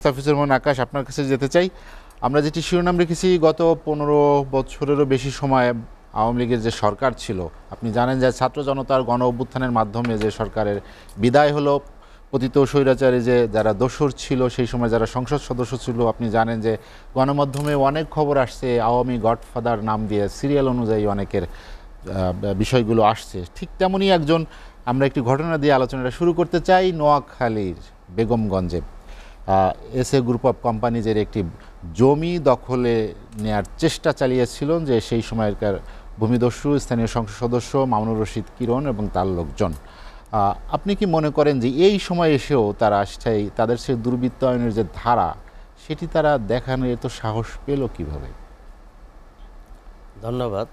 মুস্তাফিজুর রহমান আকাশ, আপনার কাছে যেতে চাই। আমরা যেটি শিরোনাম রেখেছি, গত 15 বছরেরও বেশি সময় আওয়ামী লীগের যে সরকার ছিল, আপনি জানেন যে ছাত্র জনতার গণ অভ্যুত্থানের মাধ্যমে যে সরকারের বিদায় হলো, পতিত স্বৈরাচারী যে যারা দোসর ছিল সেই সময় যারা সংসদ সদস্য ছিল, আপনি জানেন যে গণমাধ্যমে অনেক খবর আসছে আওয়ামী গডফাদার নাম দিয়ে সিরিয়াল অনুযায়ী অনেকের বিষয়গুলো আসছে। ঠিক তেমনই একজন, আমরা একটি ঘটনা দিয়ে আলোচনাটা শুরু করতে চাই। নোয়াখালীর বেগমগঞ্জে এসএ গ্রুপ অফ কোম্পানিজের একটি জমি দখলে নেয়ার চেষ্টা চালিয়েছিল যে সেই সময়কার ভূমিদস্যু স্থানীয় সংসদ সদস্য মামুনুর রশিদ কিরণ এবং তার লোকজন। আপনি কি মনে করেন যে এই সময় এসেও তারা তাদের সেই দুর্বৃত্তায়নের যে ধারা, সেটি তারা দেখানোর এত সাহস পেল কিভাবে? ধন্যবাদ।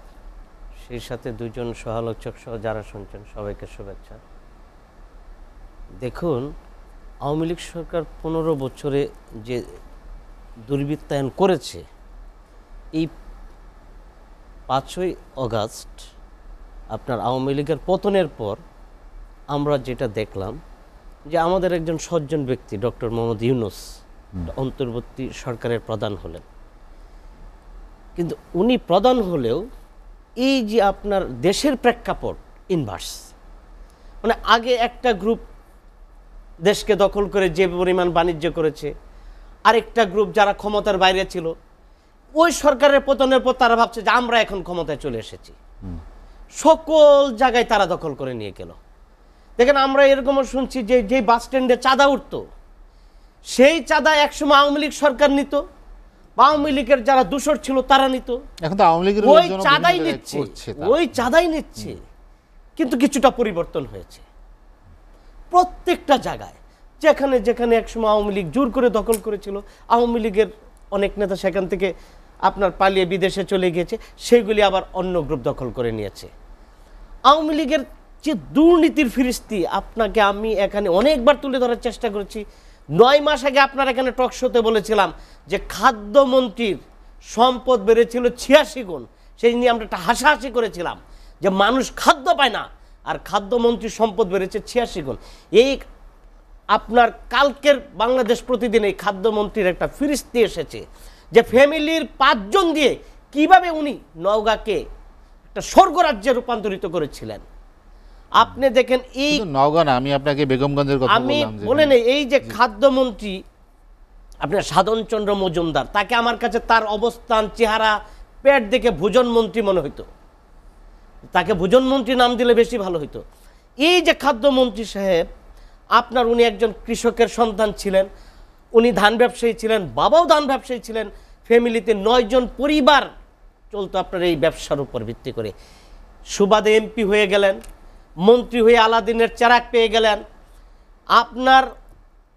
সেই সাথে দুজন সহালোচক সহ যারা শুনছেন সবাইকে শুভেচ্ছা। দেখুন, আওয়ামী লীগ সরকার 15 বছরে যে দুর্বৃত্তায়ন করেছে, এই 5ই অগাস্ট আপনার আওয়ামী লীগের পতনের পর আমরা যেটা দেখলাম যে আমাদের একজন সজ্জন ব্যক্তি ডক্টর মোহাম্মদ ইউনূস অন্তর্বর্তী সরকারের প্রধান হলেন। কিন্তু উনি প্রধান হলেও এই যে আপনার দেশের প্রেক্ষাপট ইনভার্স, মানে আগে একটা গ্রুপ দেশকে দখল করে যে পরিমাণ বাণিজ্য করেছে, আরেকটা গ্রুপ যারা ক্ষমতার বাইরে ছিল, ওই সরকারের পতনের পর তারা ভাবছে যে আমরা এখন ক্ষমতায় চলে এসেছি, সকল জায়গায় তারা দখল করে নিয়ে গেল। দেখেন, আমরা এরকমও শুনছি যে যে বাস স্ট্যান্ডে চাঁদা উঠতো, সেই চাঁদা একসময় আওয়ামী লীগ সরকার নিত, বা আওয়ামী লীগের যারা দূষর ছিল তারা নিত, এখন তো আওয়ামী লীগের ওই চাঁদাই নিচ্ছে, ওই চাঁদাই নিচ্ছে। কিন্তু কিছুটা পরিবর্তন হয়েছে প্রত্যেকটা জায়গায়। যেখানে যেখানে একসময় আওয়ামী লীগ জোর করে দখল করেছিল, আওয়ামী লীগের অনেক নেতা সেখান থেকে আপনার পালিয়ে বিদেশে চলে গিয়েছে, সেইগুলি আবার অন্য গ্রুপ দখল করে নিয়েছে। আওয়ামী লীগের যে দুর্নীতির ফিরিস্তি আপনাকে আমি এখানে অনেকবার তুলে ধরার চেষ্টা করেছি। 9 মাস আগে আপনার এখানে টক শোতে বলেছিলাম যে খাদ্যমন্ত্রীর সম্পদ বেড়েছিল 86 গুণ। সেই নিয়ে আমরা একটা হাসাহাসি করেছিলাম যে মানুষ খাদ্য পায় না, আর খাদ্যমন্ত্রীর সম্পদ বেড়েছে 86 গুণ। এই আপনার কালকের বাংলাদেশ প্রতিদিন এই খাদ্যমন্ত্রীর একটা ফিরিস্তি এসেছে যে ফ্যামিলির 5 জন দিয়ে কিভাবে উনি নওগাঁকে একটা স্বর্গরাজ্যে রূপান্তরিত করেছিলেন। আপনি দেখেন, এই নওগাঁ না, আমি আপনাকে বেগমগঞ্জের কথা আমি বললাম। বলে নেই, এই যে খাদ্যমন্ত্রী আপনার সাধনচন্দ্র মজুমদার, তাকে আমার কাছে তার অবস্থান, চেহারা, পেট দেখে ভোজন মন্ত্রী মনে হইতো, তাকে ভোজন মন্ত্রী নাম দিলে বেশি ভালো হইতো। এই যে খাদ্যমন্ত্রী সাহেব আপনার, উনি একজন কৃষকের সন্তান ছিলেন, উনি ধান ব্যবসায়ী ছিলেন, বাবাও ধান ব্যবসায়ী ছিলেন, ফ্যামিলিতে 9 জন পরিবার চলতো আপনার এই ব্যবসার উপর ভিত্তি করে। সুবাদে এমপি হয়ে গেলেন, মন্ত্রী হয়ে আলাদিনের চেরাগ পেয়ে গেলেন। আপনার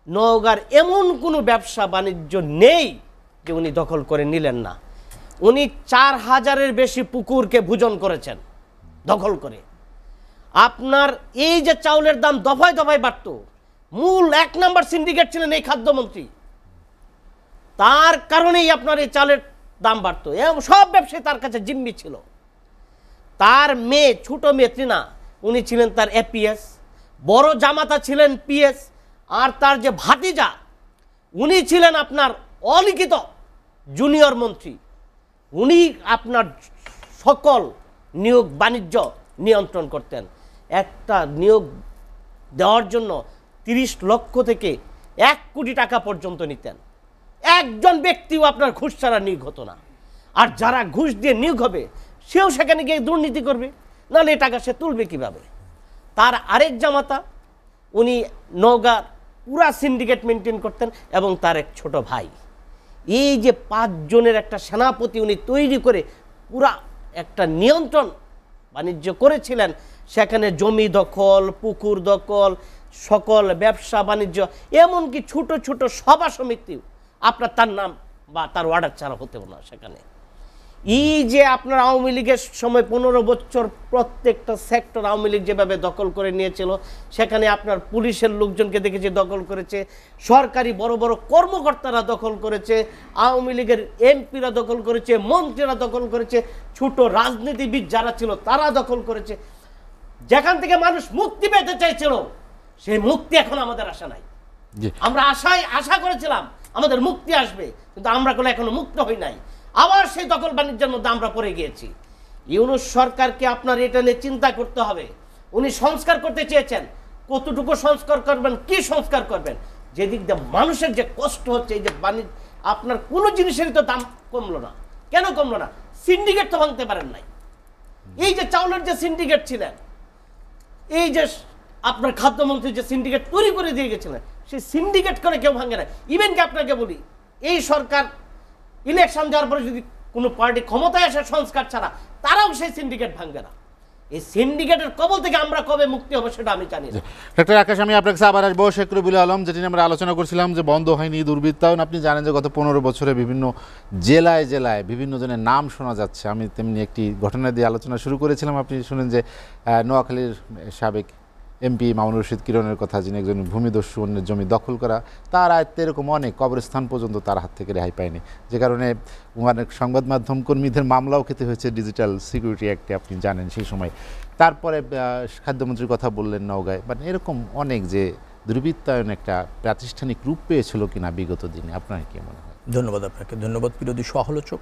নওগাঁর এমন কোনো ব্যবসা বাণিজ্য নেই যে উনি দখল করে নিলেন না। উনি 4000-এর বেশি পুকুরকে ভোজন করেছেন দখল করে। আপনার এই যে চাউলের দাম দফায় দফায় বাড়ত, মূল 1 নম্বর সিন্ডিকেট ছিলেন এই খাদ্যমন্ত্রী। তার কারণেই আপনার এই চালের দাম বাড়তো, এবং সব ব্যবসায়ী তার কাছে জিম্মি ছিল। তার মেয়ে, ছোট মেয়ে তৃণা, উনি ছিলেন তার এপিএস, বড় জামাতা ছিলেন পিএস, আর তার যে ভাতিজা উনি ছিলেন আপনার অলিখিত জুনিয়র মন্ত্রী। উনি আপনার সকল নিয়োগ বাণিজ্য নিয়ন্ত্রণ করতেন। একটা নিয়োগ দেওয়ার জন্য 30 লক্ষ থেকে 1 কোটি টাকা পর্যন্ত নিতেন। একজন ব্যক্তিও আপনার ঘুষ ছাড়া নিয়োগ হতো না। আর যারা ঘুষ দিয়ে নিয়োগ হবে সেও সেখানে গিয়ে দুর্নীতি করবে, নাহলে এই টাকা সে তুলবে কিভাবে। তার আরেক জামাতা, উনি নওগাঁর পুরা সিন্ডিকেট মেনটেন করতেন, এবং তার এক ছোট ভাই। এই যে 5 জনের একটা সেনাপতি উনি তৈরি করে পুরা একটা নিয়ন্ত্রণ বাণিজ্য করেছিলেন। সেখানে জমি দখল, পুকুর দখল, সকল ব্যবসা বাণিজ্য, এমনকি ছোট ছোট সভা সমিতি আপনার তার নাম বা তার অর্ডার ছাড়া হতেও না সেখানে। এই যে আপনার আওয়ামী লীগের সময় 15 বছর প্রত্যেকটা সেক্টর আওয়ামী লীগ যেভাবে দখল করে নিয়েছিল, সেখানে আপনার পুলিশের লোকজনকে দেখেছে দখল করেছে, সরকারি বড় বড় কর্মকর্তারা দখল করেছে, আওয়ামী লীগের এমপিরা দখল করেছে, মন্ত্রীরা দখল করেছে, ছোট রাজনীতিবিদ যারা ছিল তারা দখল করেছে। যেখান থেকে মানুষ মুক্তি পেতে চাইছিল, সেই মুক্তি এখন আমাদের আশা নাই। আমরা আশা করেছিলাম আমাদের মুক্তি আসবে, কিন্তু আমরা কোনো এখনো মুক্ত হই নাই, আবার সেই দখল বাণিজ্যের মধ্যে আমরা পড়ে গিয়েছি। ইউনূস সরকারকে আপনার এটা নিয়ে চিন্তা করতে হবে। উনি সংস্কার করতে চেয়েছেন, কতটুকু সংস্কার করবেন, কি সংস্কার করবেন? যেদিক দিয়ে মানুষের যে কষ্ট হচ্ছে, এই যে বাণিজ্য, আপনার কোনো জিনিসেরই তো দাম কমলো না। কেন কমলো না? সিন্ডিকেট তো ভাঙতে পারেন নাই। এই যে চাউলের যে সিন্ডিকেট ছিলেন, এই যে আপনার খাদ্যমন্ত্রী যে সিন্ডিকেট তৈরি করে দিয়ে গেছিলেন, সেই সিন্ডিকেট করে কেউ ভাঙে না। ইভেন কি আপনাকে বলি, এই সরকার ইলেকশন যাওয়ার পরে যদি কোনো পার্টি ক্ষমতায় আসে সংস্কার ছাড়া, তারাও সেই সিন্ডিকেট ভাঙবে না। এই সিন্ডিকেটের কবল থেকে আমরা কবে মুক্তি হবে সেটা আমি জানি না। ডাক্তার আকাশ, আমি আপনার কাছে আবার আসবো। শেখ রবিউল আলম, যেটি নিয়ে আমরা আলোচনা করছিলাম যে বন্ধ হয়নি দুর্বৃত্তায়ন, আপনি জানেন যে গত 15 বছরে বিভিন্ন জেলায় জেলায় বিভিন্ন জনের নাম শোনা যাচ্ছে। আমি তেমনি একটি ঘটনা দিয়ে আলোচনা শুরু করেছিলাম, আপনি শুনেন যে নোয়াখালীর সাবেক এমপি মামুনুর রশিদ কিরণের কথা, যিনি একজন ভূমিদস্যু, অন্যের জমি দখল করা, তার আয়ত্তে এরকম অনেক কবরস্থান পর্যন্ত তার হাত থেকে রেহাই পায়নি, যে কারণে অনেক সংবাদ মাধ্যম কর্মীদের মামলাও খেতে হয়েছে ডিজিটাল সিকিউরিটি অ্যাক্টে, আপনি জানেন সেই সময়। তারপরে খাদ্যমন্ত্রীর কথা বললেন নওগাঁয়, মানে এরকম অনেক যে দুর্বৃত্তায়ন একটা প্রাতিষ্ঠানিক রূপ পেয়েছিল কিনা বিগত দিনে, আপনার কি মনে হয়? ধন্যবাদ আপনাকে, ধন্যবাদ বিরোধী সমালোচক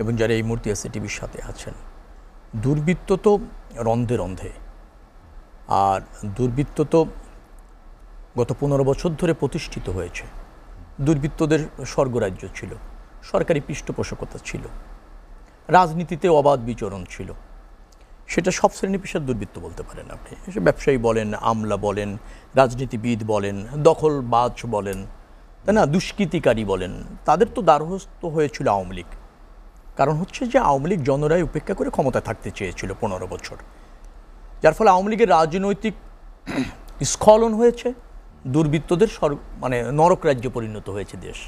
এবং যারা এই মুহূর্তে এসএটিভির সাথে আছেন। দুর্বৃত্ত তো রন্ধে রন্ধে, আর দুর্বৃত্ত তো গত 15 বছর ধরে প্রতিষ্ঠিত হয়েছে। দুর্বৃত্তদের স্বর্গরাজ্য ছিল, সরকারি পৃষ্ঠপোষকতা ছিল, রাজনীতিতে অবাধ বিচরণ ছিল। সেটা সব শ্রেণী পেশার দুর্বৃত্ত বলতে পারেন আপনি, সে ব্যবসায়ী বলেন, আমলা বলেন, রাজনীতিবিদ বলেন, দখলবাজ বলেন, তাই না, দুষ্কৃতিকারী বলেন, তাদের তো দ্বারস্থ হয়েছিল আওয়ামী লীগ। কারণ হচ্ছে যে আওয়ামী লীগ জনরায় উপেক্ষা করে ক্ষমতায় থাকতে চেয়েছিল 15 বছর, যার ফলে আওয়ামী লীগের রাজনৈতিক স্খলন হয়েছে, দুর্বৃত্তদের মানে নরক রাজ্যে পরিণত হয়েছে দেশ।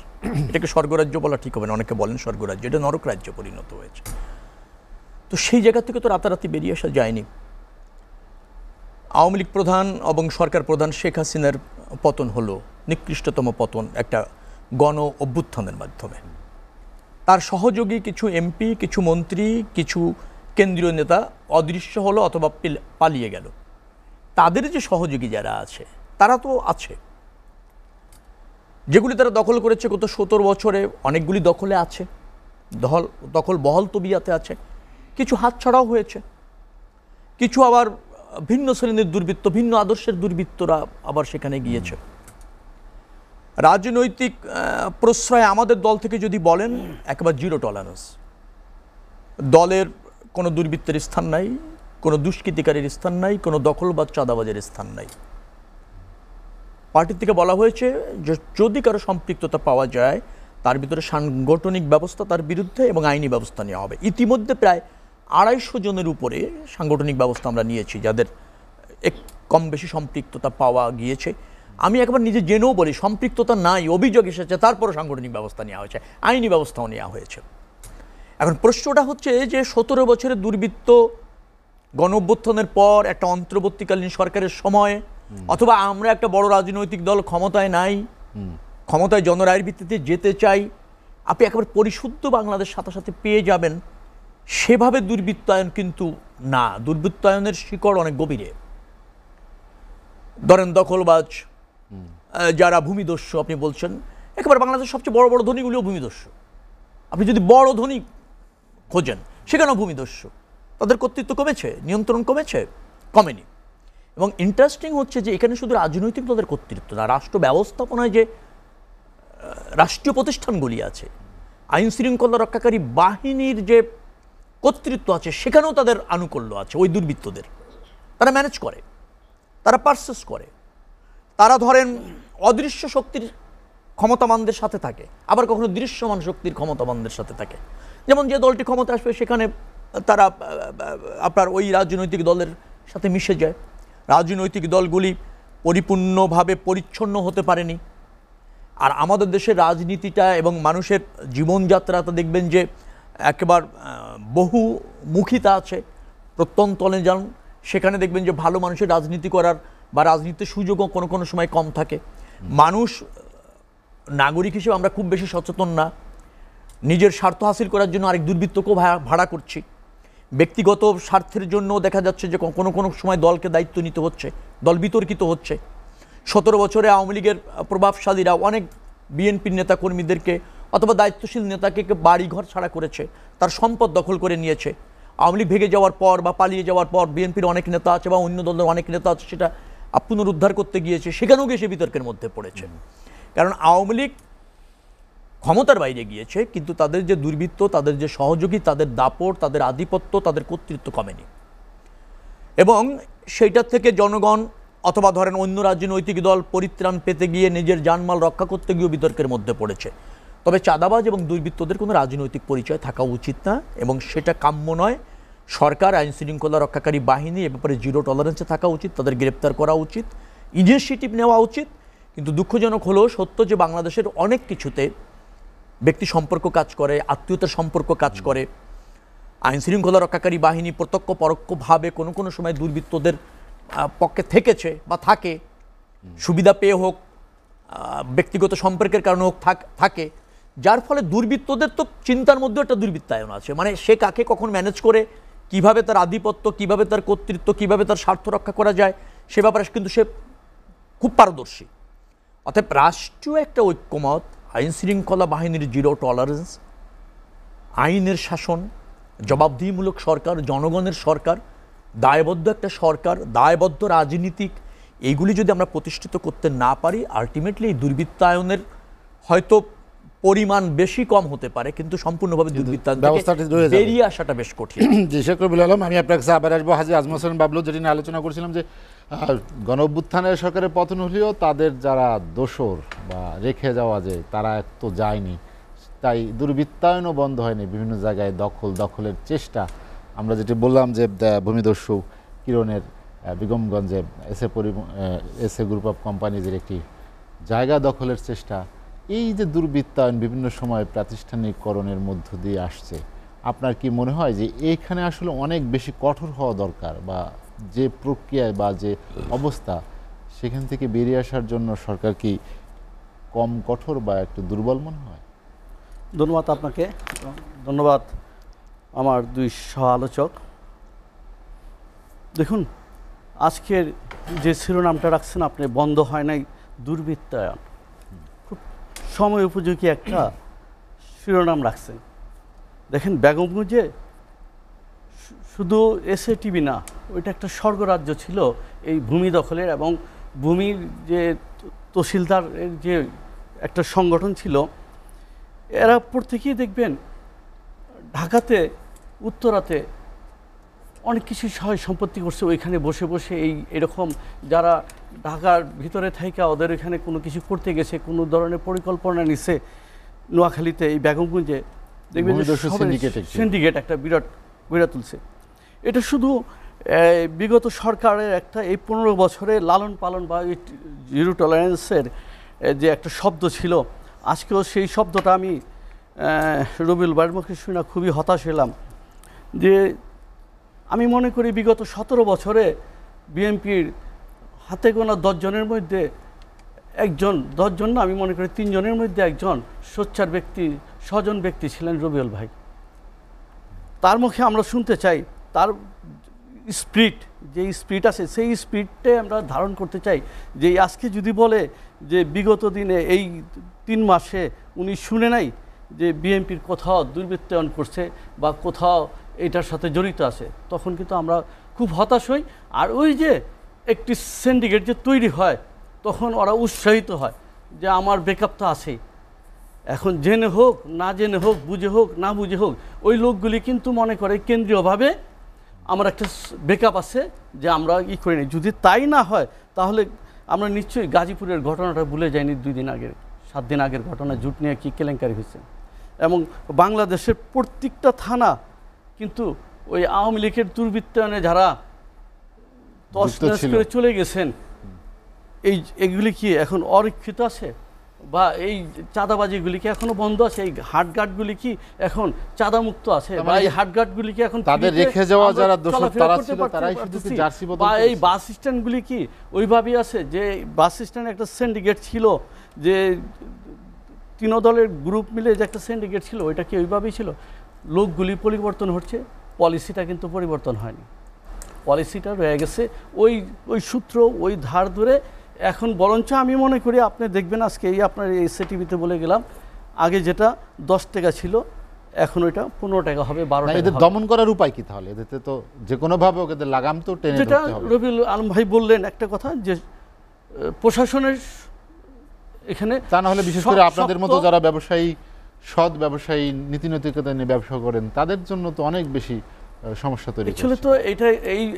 এটাকে স্বর্গরাজ্য বলা ঠিক হবে না, অনেকে বলেন স্বর্গরাজ্য, এটা নরক রাজ্যে পরিণত হয়েছে। তো সেই জায়গা থেকে তো রাতারাতি বেরিয়ে আসা যায়নি। আওয়ামী লীগ প্রধান এবং সরকার প্রধান শেখ হাসিনার পতন হলো নিকৃষ্টতম পতন একটা গণ অভ্যুত্থানের মাধ্যমে। তার সহযোগী কিছু এমপি, কিছু মন্ত্রী, কিছু কেন্দ্রীয় নেতা অদৃশ্য হলো অথবা পালিয়ে গেল। তাদের যে সহযোগী যারা আছে তারা তো আছে, যেগুলি তারা দখল করেছে গত 17 বছরে, অনেকগুলি দখলে আছে, দখল বহল তবিয়াতে আছে। কিছু হাতছাড়াও হয়েছে, কিছু আবার ভিন্ন শ্রেণীর দুর্বৃত্ত, ভিন্ন আদর্শের দুর্বৃত্তরা আবার সেখানে গিয়েছে। রাজনৈতিক প্রশ্রয় আমাদের দল থেকে যদি বলেন, একেবারে জিরো টলারেন্স। দলের কোনো দুর্বৃত্তের স্থান নাই, কোনো দুষ্কৃতিকারীর স্থান নাই, কোনো দখলবাজ চাঁদাবাজের স্থান নাই। পার্টি থেকে বলা হয়েছে যে যদি কারো সম্পৃক্ততা পাওয়া যায়, তার ভিতরে সাংগঠনিক ব্যবস্থা তার বিরুদ্ধে এবং আইনি ব্যবস্থা নেওয়া হবে। ইতিমধ্যে প্রায় 250 জনের উপরে সাংগঠনিক ব্যবস্থা আমরা নিয়েছি, যাদের কম বেশি সম্পৃক্ততা পাওয়া গিয়েছে। আমি একবার নিজে জেনেও বলি, সম্পৃক্ততা নাই, অভিযোগ এসেছে, তারপরও সাংগঠনিক ব্যবস্থা নেওয়া হয়েছে, আইনি ব্যবস্থাও নেওয়া হয়েছে। এখন প্রশ্নটা হচ্ছে যে 17 বছরের দুর্বৃত্ত গণঅভ্যুত্থানের পর একটা অন্তর্বর্তীকালীন সরকারের সময়, অথবা আমরা একটা বড় রাজনৈতিক দল ক্ষমতায় নাই, ক্ষমতায় জনরায়ের ভিত্তিতে যেতে চাই, আপনি একেবারে পরিশুদ্ধ বাংলাদেশ সাথে সাথে পেয়ে যাবেন, সেভাবে দুর্বৃত্তায়ন কিন্তু না। দুর্বৃত্তায়নের শিকড় অনেক গভীরে। ধরেন দখলবাজ, যারা ভূমিদস্যু আপনি বলছেন, একেবারে বাংলাদেশের সবচেয়ে বড় বড় ধনীগুলিও ভূমিদস্যু। আপনি যদি বড় ধনী খোঁজেন, সেখানেও ভূমিদস্যু। তাদের কর্তৃত্ব কমেছে, নিয়ন্ত্রণ কমেছে, কমেনি। এবং ইন্টারেস্টিং হচ্ছে যে এখানে শুধু রাজনৈতিক দলের কর্তৃত্ব না, রাষ্ট্র ব্যবস্থাপনায় যে রাষ্ট্রীয় প্রতিষ্ঠানগুলি আছে, আইন শৃঙ্খলা রক্ষাকারী বাহিনীর যে কর্তৃত্ব আছে, সেখানেও তাদের আনুকূল্য আছে। ওই দুর্বৃত্তদের তারা ম্যানেজ করে, তারা পারচেস করে, তারা ধরেন অদৃশ্য শক্তির ক্ষমতাবানদের সাথে থাকে, আবার কখনো দৃশ্যমান শক্তির ক্ষমতাবানদের সাথে থাকে। যেমন যে দলটি ক্ষমতা আসবে, সেখানে তারা আপনার ওই রাজনৈতিক দলের সাথে মিশে যায়। রাজনৈতিক দলগুলি পরিপূর্ণভাবে পরিচ্ছন্ন হতে পারেনি। আর আমাদের দেশের রাজনীতিটা এবং মানুষের জীবনযাত্রাটা দেখবেন যে একেবারে বহুমুখিতা আছে। প্রত্যন্তলে যান, সেখানে দেখবেন যে ভালো মানুষের রাজনীতি করার বা রাজনীতির সুযোগও কোনো কোনো সময় কম থাকে। মানুষ নাগরিক হিসেবে আমরা খুব বেশি সচেতন না, নিজের স্বার্থ হাসিল করার জন্য আরেক দুর্বৃত্তকেও ভাড়া করছি। ব্যক্তিগত স্বার্থের জন্য দেখা যাচ্ছে যে কোনো কোনো সময় দলকে দায়িত্ব নিতে হচ্ছে, দল বিতর্কিত হচ্ছে। 17 বছরে আওয়ামী লীগের প্রভাবশালীরা অনেক বিএনপির নেতা কর্মীদেরকে অথবা দায়িত্বশীল নেতাকে বাড়িঘর ছাড়া করেছে, তার সম্পদ দখল করে নিয়েছে। আওয়ামী লীগ ভেঙে যাওয়ার পর বা পালিয়ে যাওয়ার পর বিএনপির অনেক নেতা আছে বা অন্য দলের অনেক নেতা আছে, সেটা পুনরুদ্ধার করতে গিয়েছে, সেখানেও গিয়ে সে বিতর্কের মধ্যে পড়েছে। কারণ আওয়ামী লীগ ক্ষমতার বাইরে গিয়েছে, কিন্তু তাদের যে দুর্বৃত্ত, তাদের যে সহযোগী, তাদের দাপট, তাদের আধিপত্য, তাদের কর্তৃত্ব কমেনি। এবং সেইটার থেকে জনগণ অথবা ধরেন অন্য রাজনৈতিক দল পরিত্রাণ পেতে গিয়ে নিজের জানমাল রক্ষা করতে গিয়েও বিতর্কের মধ্যে পড়েছে। তবে চাঁদাবাজ এবং দুর্বৃত্তদের কোনো রাজনৈতিক পরিচয় থাকা উচিত না, এবং সেটা কাম্য নয়। সরকার, আইন শৃঙ্খলা রক্ষাকারী বাহিনী এ ব্যাপারে জিরো টলারেন্সে থাকা উচিত, তাদের গ্রেপ্তার করা উচিত, ইনিশিয়েটিভ নেওয়া উচিত। কিন্তু দুঃখজনক হলেও সত্য যে বাংলাদেশের অনেক কিছুতে ব্যক্তি সম্পর্ক কাজ করে, আত্মীয়তার সম্পর্ক কাজ করে। আইন শৃঙ্খলা রক্ষাকারী বাহিনী প্রত্যক্ষ পরোক্ষভাবে কোনো কোনো সময় দুর্বৃত্তদের পক্ষে থেকেছে বা থাকে, সুবিধা পেয়ে হোক, ব্যক্তিগত সম্পর্কের কারণে হোক, থাকে, যার ফলে দুর্বৃত্তদের তো চিন্তার মধ্যে একটা দুর্বৃত্তায়ন আছে। মানে সে কাকে কখন ম্যানেজ করে, কিভাবে তার আধিপত্য, কিভাবে তার কর্তৃত্ব, কিভাবে তার স্বার্থ রক্ষা করা যায়, সে ব্যাপারে কিন্তু সে খুব পারদর্শী। অতএব রাষ্ট্রীয় একটা ঐক্যমত, আইন শৃঙ্খলা বাহিনীর জিরো টলারেন্স, আইনের শাসন, জবাবদিহিমূলক সরকার, জনগণের সরকার, দায়বদ্ধ একটা সরকার, দায়বদ্ধ রাজনীতিক, এইগুলি যদি আমরা প্রতিষ্ঠিত করতে না পারি, আলটিমেটলি এই দুর্বৃত্তায়নের হয়তো পরিমাণ বেশি কম হতে পারে, কিন্তু সম্পূর্ণভাবে দুর্বৃত্তায়ন থেকে বেরিয়ে আসাটা বেশ কঠিন। জি, শেখ রবিউল আলম, আমি আপনার কাছে আবার আসবো। হাজী আজম হোসেন বাবলু, যেটি নিয়ে আলোচনা করছিলাম যে গণ অভ্যুত্থানের সরকারের পতন হলেও তাদের যারা দোসর বা রেখে যাওয়া যে তারা তো যায়নি, তাই দুর্বৃত্তায়নও বন্ধ হয়নি। বিভিন্ন জায়গায় দখলের চেষ্টা, আমরা যেটি বললাম যে ভূমিদস্যু কিরণের বেগমগঞ্জে এসএ গ্রুপ অফ কোম্পানিজের একটি জায়গা দখলের চেষ্টা, এই যে দুর্বৃত্তায়ন বিভিন্ন সময় প্রাতিষ্ঠানিককরণের মধ্য দিয়ে আসছে, আপনার কি মনে হয় যে এইখানে আসলে অনেক বেশি কঠোর হওয়া দরকার, বা যে প্রক্রিয়ায় বা যে অবস্থা সেখান থেকে বেরিয়ে আসার জন্য সরকার কি কম কঠোর বা একটু দুর্বল মনে হয়? ধন্যবাদ আপনাকে, ধন্যবাদ আমার দুই সহ আলোচক। দেখুন, আজকের যে শিরোনামটা রাখছেন আপনি, বন্ধ হয় নাই দুর্বৃত্তায়ন, খুব সময় উপযোগী একটা শিরোনাম রাখছেন। দেখেন, বেগমগঞ্জে শুধু এসএ টিভি না, ওইটা একটা স্বর্গরাজ্য ছিল এই ভূমি দখলের, এবং ভূমির যে তহসিলদারের যে একটা সংগঠন ছিল, এরা প্রত্যেকেই দেখবেন ঢাকাতে, উত্তরাতে অনেক কিছু সহায় সম্পত্তি করছে ওইখানে বসে বসে। এরকম যারা ঢাকার ভিতরে থাইকা ওদের এখানে কোনো কিছু করতে গেছে, কোনো ধরনের পরিকল্পনা নিচ্ছে, নোয়াখালীতে এই বেগমগঞ্জে দেখবেন সিন্ডিকেট একটা বিরাট গড়ে তুলছে। এটা শুধু বিগত সরকারের একটা এই 15 বছরে লালন পালন বা জিরো টলারেন্সের যে একটা শব্দ ছিল, আজকেও সেই শব্দটা আমি রবিউল ভাইয়ের মুখে শুনে খুবই হতাশ হলাম। যে আমি মনে করি বিগত 17 বছরে বিএনপির হাতে গোনা 10 জনের মধ্যে একজন, 10 জন না, আমি মনে করি 3 জনের মধ্যে একজন সোচ্চার ব্যক্তি, স্বজন ব্যক্তি ছিলেন রবিউল ভাই। তার মুখে আমরা শুনতে চাই তার স্পিরিট, যে স্পিরিট আছে সেই স্পিরিটে আমরা ধারণ করতে চাই। যে আজকে যদি বলে যে বিগত দিনে এই 3 মাসে উনি শুনে নাই যে বিএনপির কোথাও দুর্বৃত্তায়ন করছে বা কোথাও এটার সাথে জড়িত আছে, তখন কিন্তু আমরা খুব হতাশ হই। আর ওই যে একটি সিন্ডিকেট যে তৈরি হয়, তখন ওরা উৎসাহিত হয় যে আমার ব্যাকআপ তো আছেই। এখন জেনে হোক না জেনে হোক, বুঝে হোক না বুঝে হোক, ওই লোকগুলি কিন্তু মনে করে কেন্দ্রীয়ভাবে আমার একটা ব্যাকআপ আছে, যে আমরা করি নি। যদি তাই না হয় তাহলে আমরা নিশ্চয়ই গাজীপুরের ঘটনাটা ভুলে যাইনি। 2 দিন আগের, 7 দিন আগের ঘটনা, জুট নিয়ে কী কেলেঙ্কারি হয়েছে। এবং বাংলাদেশের প্রত্যেকটা থানা কিন্তু ওই আওয়ামী লীগের দুর্বৃত্তায়নে যারা তছনছ করে চলে গেছেন, এগুলি কি এখন অরক্ষিত আছে? বা এই চাঁদাবাজিগুলি কি এখনো বন্ধ আছে? এই হাটঘাটগুলি কি এখন চাঁদামুক্ত আছে? বা এই হাটঘাটগুলি কি এখন তাদের রেখে যাওয়া যারা দোষর তারা ছিল, তারাই শুধু কি জার্সি বদল? বা এই বাস স্ট্যান্ডগুলি কি ওইভাবেই আছে? যে বাস স্ট্যান্ডে একটা সিন্ডিকেট ছিল, যে 3 দলের গ্রুপ মিলে যে একটা সিন্ডিকেট ছিল, ওইটা কি ওইভাবেই ছিল? লোকগুলি পরিবর্তন হচ্ছে, পলিসিটা কিন্তু পরিবর্তন হয়নি। পলিসিটা রয়ে গেছে ওই সূত্র, ওই ধার ধরে এখন বরঞ্চ আমি মনে করি আপনি দেখবেন আজকে এই আপনার এসএ টিভিতে বলে গেলাম, আগে যেটা 10 টাকা ছিল এখন ওইটা 15 টাকা হবে, 12 টাকা এদের হবে। দমন করার উপায় কি তাহলে? এদের তো যে কোনো ভাবে ওদের লাগাম তো টেনে যেটা ধরতে হবে। রবিউল আলম ভাই বললেন একটা কথা যে প্রশাসনের এখানে তা না হলে বিশেষ করে আপনাদের মতো শক্ত- যারা ব্যবসায়ী, সৎ ব্যবসায়ী, নীতি নৈতিকতা নিয়ে ব্যবসা করেন, তাদের জন্য তো অনেক বেশি সমস্যা তৈরি অ্যাকচুয়ালি করছে। তো এটা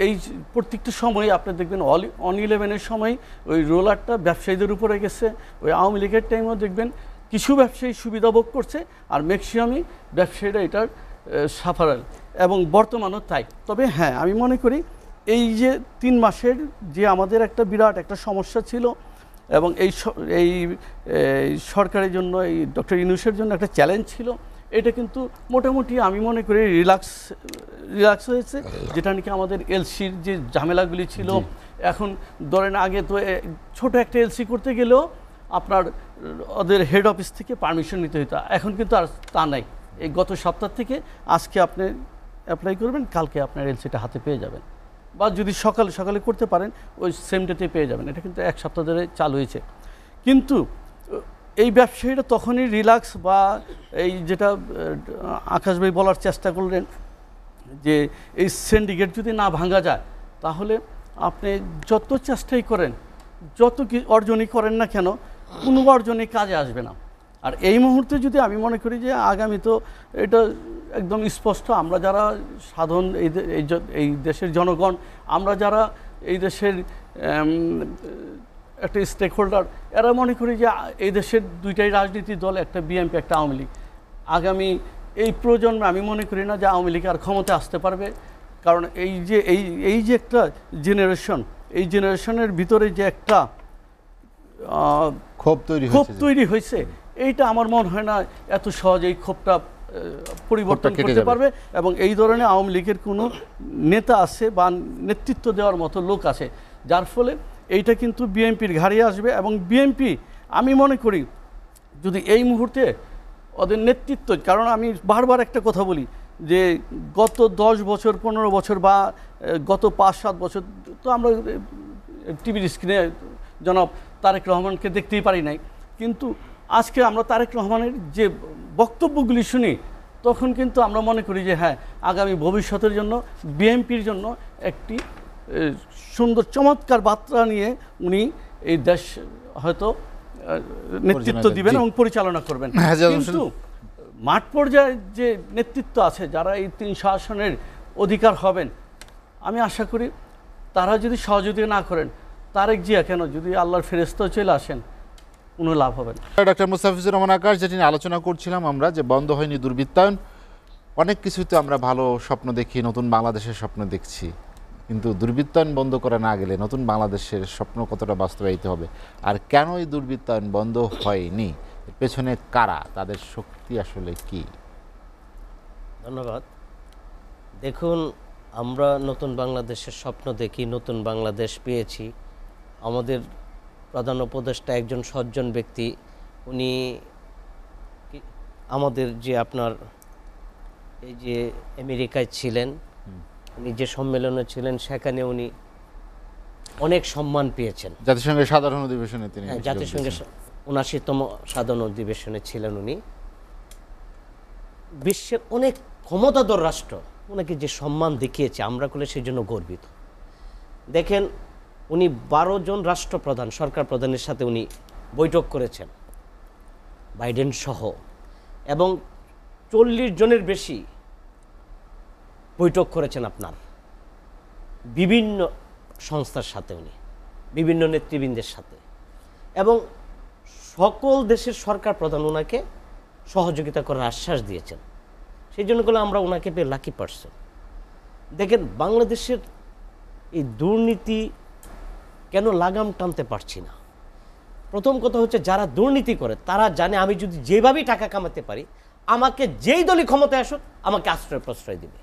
এই প্রত্যেকটা সময় আপনি দেখবেন অন 11-এর সময় ওই রোলারটা ব্যবসায়ীদের উপরে গেছে, ওই আওয়ামী লীগের টাইমেও দেখবেন কিছু ব্যবসায়ী সুবিধা ভোগ করছে আর ম্যাক্সিমামই ব্যবসায়ীরা এটার সাফারাল, এবং বর্তমানও তাই। তবে হ্যাঁ, আমি মনে করি এই যে 3 মাসের যে আমাদের একটা বিরাট একটা সমস্যা ছিল, এবং এই সরকারের জন্য, এই ডক্টর ইউনূসের জন্য একটা চ্যালেঞ্জ ছিল, এটা কিন্তু মোটামুটি আমি মনে করি রিল্যাক্স হয়েছে। যেটা নাকি আমাদের এলসির যে ঝামেলাগুলি ছিল, এখন ধরেন আগে তো ছোট একটা এলসি করতে গেলেও আপনার ওদের হেড অফিস থেকে পারমিশন নিতে হতো, এখন কিন্তু আর তা নাই। এই গত সপ্তাহ থেকে আজকে আপনি অ্যাপ্লাই করবেন, কালকে আপনার এলসিটা হাতে পেয়ে যাবেন, বা যদি সকালে করতে পারেন ওই সেম ডেতে পেয়ে যাবেন। এটা কিন্তু 1 সপ্তাহ ধরে চালু হয়েছে। কিন্তু এই ব্যবসায়ীরা তখনই রিল্যাক্স, বা এই যেটা আকাশ ভাই বলার চেষ্টা করলেন যে এই সিন্ডিকেট যদি না ভাঙা যায়, তাহলে আপনি যত চেষ্টাই করেন, যত কি অর্জনই করেন না কেন, কোনো অর্জনই কাজে আসবে না। আর এই মুহূর্তে যদি আমি মনে করি যে আগামী তো এটা একদম স্পষ্ট, আমরা যারা সাধারণ এই দেশের জনগণ, আমরা যারা এই দেশের একটা স্টেক হোল্ডার, এরা মনে করি যে এই দেশের দুইটাই রাজনীতির দল, একটা বিএনপি, একটা আওয়ামী লীগ। আগামী এই প্রজন্মে আমি মনে করি না যে আওয়ামী লীগ আর ক্ষমতায় আসতে পারবে, কারণ এই যে একটা জেনারেশন, এই জেনারেশনের ভিতরে যে একটা ক্ষোভ তৈরি হয়েছে, এইটা আমার মনে হয় না এত সহজে এই ক্ষোভটা পরিবর্তন কেটে করতে যাবে। পারবে। এবং এই ধরনের আওয়ামী লীগের কোনো নেতা আছে বা নেতৃত্ব দেওয়ার মতো লোক আছে, যার ফলে এইটা কিন্তু বিএনপির ঘাড়ে আসবে। এবং বিএনপি আমি মনে করি যদি এই মুহূর্তে ওদের নেতৃত্ব, কারণ আমি বারবার একটা কথা বলি যে গত 10 বছর 15 বছর বা গত 5-7 বছর তো আমরা টিভির স্ক্রিনে জনাব তারেক রহমানকে দেখতেই পারি নাই, কিন্তু আজকে আমরা তারেক রহমানের যে বক্তব্যগুলি শুনি, তখন কিন্তু আমরা মনে করি যে হ্যাঁ, আগামী ভবিষ্যতের জন্য বিএনপির জন্য একটি সুন্দর চমৎকার বার্তা নিয়ে উনি এই দেশ হয়তো নেতৃত্ব দিবেন এবং পরিচালনা করবেন। কিন্তু মাঠ পর্যায়ে যে নেতৃত্ব আছে, যারা এই 300 আসনের অধিকার হবেন, আমি আশা করি তারা যদি সহযোগিতা না করেন, তারেক জিয়া কেন, যদি আল্লাহর ফেরেশতাও চলে আসেন, কোনো লাভ হবে না। ডক্টর মুস্তাফিজুর রহমান আকাশ, যেটি নিয়ে আলোচনা করছিলাম আমরা, যে বন্ধ হয়নি দুর্বৃত্তায়ন। অনেক কিছুতে আমরা ভালো স্বপ্ন দেখি, নতুন বাংলাদেশের স্বপ্ন দেখছি, কিন্তু দুর্বৃত্তায়ন বন্ধ করা না গেলে নতুন বাংলাদেশের স্বপ্ন কতটা বাস্তবায়িত হবে? আর কেন এই দুর্বৃত্তায়ন বন্ধ হয়নি, এর পেছনে কারা, তাদের শক্তি আসলে কি? ধন্যবাদ। দেখুন, আমরা নতুন বাংলাদেশের স্বপ্ন দেখি, নতুন বাংলাদেশ পেয়েছি। আমাদের প্রধান উপদেষ্টা একজন সজ্জন ব্যক্তি, উনি আমাদের যে আপনার এই যে আমেরিকায় ছিলেন, উনি যে সম্মেলনে ছিলেন, সেখানে উনি অনেক সম্মান পেয়েছেন। জাতিসংঘের সাধারণ অধিবেশনে তিনি জাতিসংঘের ৭৯তম সাধারণ অধিবেশনে ছিলেন উনি। বিশ্বের অনেক ক্ষমতাধর রাষ্ট্র ওনাকে যে সম্মান দেখিয়েছে, আমরা করলে সেই জন্য গর্বিত। দেখেন, উনি 12 জন রাষ্ট্রপ্রধান, সরকার প্রধানের সাথে উনি বৈঠক করেছেন, বাইডেন সহ, এবং 40 জনের বেশি বৈঠক করেছেন আপনার বিভিন্ন সংস্থার সাথে, উনি বিভিন্ন নেতৃবৃন্দের সাথে, এবং সকল দেশের সরকার প্রধান ওনাকে সহযোগিতা করার আশ্বাস দিয়েছেন। সেই জন্য করে আমরা ওনাকে পেয়ে লাকি পারসন। দেখেন, বাংলাদেশের এই দুর্নীতি কেন লাগাম টানতে পারছি না? প্রথম কথা হচ্ছে, যারা দুর্নীতি করে তারা জানে আমি যদি যেভাবেই টাকা কামাতে পারি, আমাকে যেই দলই ক্ষমতায় আসুক আমাকে আশ্রয় প্রশ্রয় দিবে,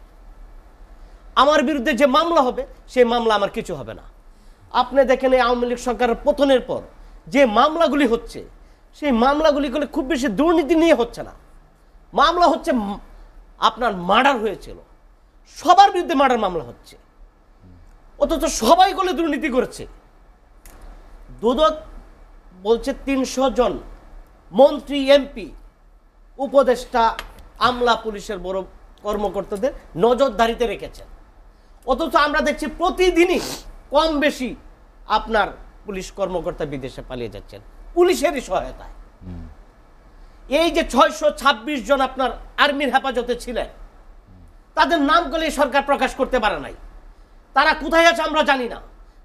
আমার বিরুদ্ধে যে মামলা হবে সেই মামলা আমার কিছু হবে না। আপনি দেখেন, এই আওয়ামী লীগ সরকারের পতনের পর যে মামলাগুলি হচ্ছে, সেই মামলাগুলি খুব বেশি দুর্নীতি নিয়ে হচ্ছে না। মামলা হচ্ছে আপনার মার্ডার হয়েছিল, সবার বিরুদ্ধে মার্ডার মামলা হচ্ছে, অথচ সবাই দুর্নীতি করেছে। দুদক বলছে 300 জন মন্ত্রী, এমপি, উপদেষ্টা, আমলা, পুলিশের বড় কর্মকর্তাদের নজরদারিতে রেখেছেন। অথচ আমরা দেখছি প্রতিদিনই কম বেশি আপনার পুলিশ কর্মকর্তা বিদেশে পালিয়ে যাচ্ছেন পুলিশেরই সহায়তায়। এই যে 626 জন আপনার আর্মির হেফাজতে ছিলেন, তাদের নামগুলি সরকার প্রকাশ করতে পারে নাই। তারা কোথায় আছে আমরা জানি না।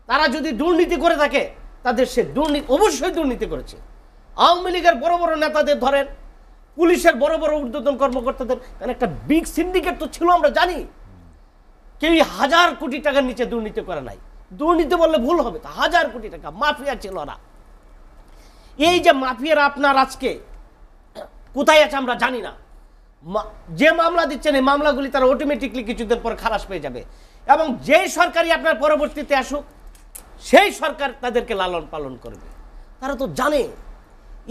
তারা যদি দুর্নীতি করে থাকে, তাদের সে দুর্নীতি অবশ্যই দুর্নীতি করেছে। আওয়ামী লীগের বড় বড় নেতাদের ধরেন, পুলিশের বড় বড় ঊর্ধ্বতন কর্মকর্তাদের, কারণ একটা বিগ সিন্ডিকেট তো ছিল, আমরা জানি। কেউ 1000 কোটি টাকার নিচে দুর্নীতি করে নাই। দুর্নীতি বললে ভুল হবে, তা 1000 কোটি টাকা মাফিয়া ছিল না। এই যে মাফিয়ারা আপনার আজকে কোথায় আছে আমরা জানি না। যে মামলা দিচ্ছেন, এই মামলাগুলি তারা অটোমেটিকলি কিছুদিন পর খালাস পেয়ে যাবে, এবং যেই সরকারই আপনার পরবর্তীতে আসুক, সেই সরকার তাদেরকে লালন পালন করবে। তারা তো জানে।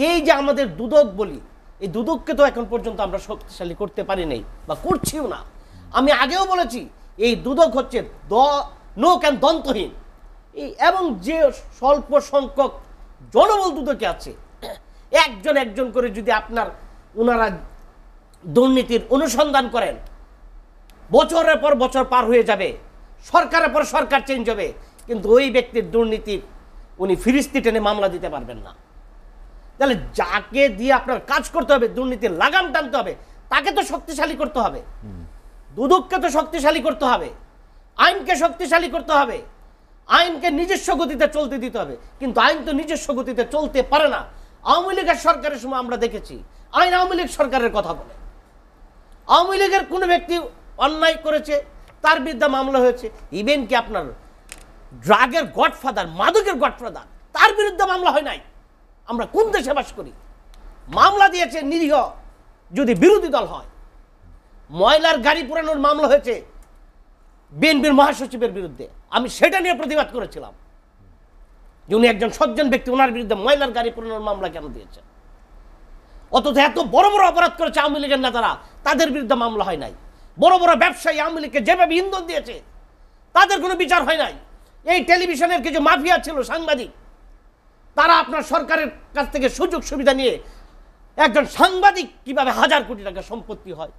এই যে আমাদের দুদক বলি, এই দুদককে তো এখন পর্যন্ত আমরা শক্তিশালী করতে পারি নাই বা করছিও না। আমি আগেও বলেছি, এই দুদক হচ্ছে নোক অ্যান্ড দন্তহীন। এবং যে স্বল্প সংখ্যক জনবল দুদকে আছে, একজন করে যদি ওনারা দুর্নীতির অনুসন্ধান করেন, বছরের পর বছর পার হয়ে যাবে, সরকারের পর সরকার চেঞ্জ হবে, কিন্তু ওই ব্যক্তির দুর্নীতির উনি ফিরিস্তি টেনে মামলা দিতে পারবেন না। তাহলে যাকে দিয়ে আপনার কাজ করতে হবে, দুর্নীতির লাগাম টানতে হবে, তাকে তো শক্তিশালী করতে হবে। দুদককে তো শক্তিশালী করতে হবে, আইনকে শক্তিশালী করতে হবে, আইনকে নিজস্ব গতিতে চলতে দিতে হবে। কিন্তু আইন তো নিজস্ব গতিতে চলতে পারে না। আওয়ামী লীগের সরকারের সময় আমরা দেখেছি, আইন আওয়ামী লীগ সরকারের কথা বলে। আওয়ামী লীগের কোনো ব্যক্তি অন্যায় করেছে, তার বিরুদ্ধে মামলা হয়েছে। ইভেন কি আপনার ড্রাগের গডফাদার, মাদকের গডফাদার, তার বিরুদ্ধে মামলা হয় নাই। আমরা কোন দেশে বাস করি? মামলা দিয়েছে নিরীহ যদি বিরোধী দল হয়। ময়লার গাড়ি পোড়ানোর মামলা হয়েছে বিএনপির মহাসচিবের বিরুদ্ধে। আমি সেটা নিয়ে প্রতিবাদ করেছিলাম যে উনি একজন সজ্জন ব্যক্তি, ওনার বিরুদ্ধে ময়লার গাড়ি পোড়ানোর মামলা কেন দিয়েছে? অথচ এত বড় বড় অপরাধ করেছে আওয়ামী লীগের নেতারা, তাদের বিরুদ্ধে মামলা হয় নাই। বড় বড় ব্যবসায়ী আওয়ামী লীগকে যেভাবে ইন্ধন দিয়েছে, তাদের কোনো বিচার হয় নাই। এই টেলিভিশনের কিছু মাফিয়া ছিল, সাংবাদিক, তারা আপনার সরকারের কাছ থেকে সুযোগ সুবিধা নিয়ে একজন সাংবাদিক কিভাবে 1000 কোটি টাকা সম্পত্তি হয়,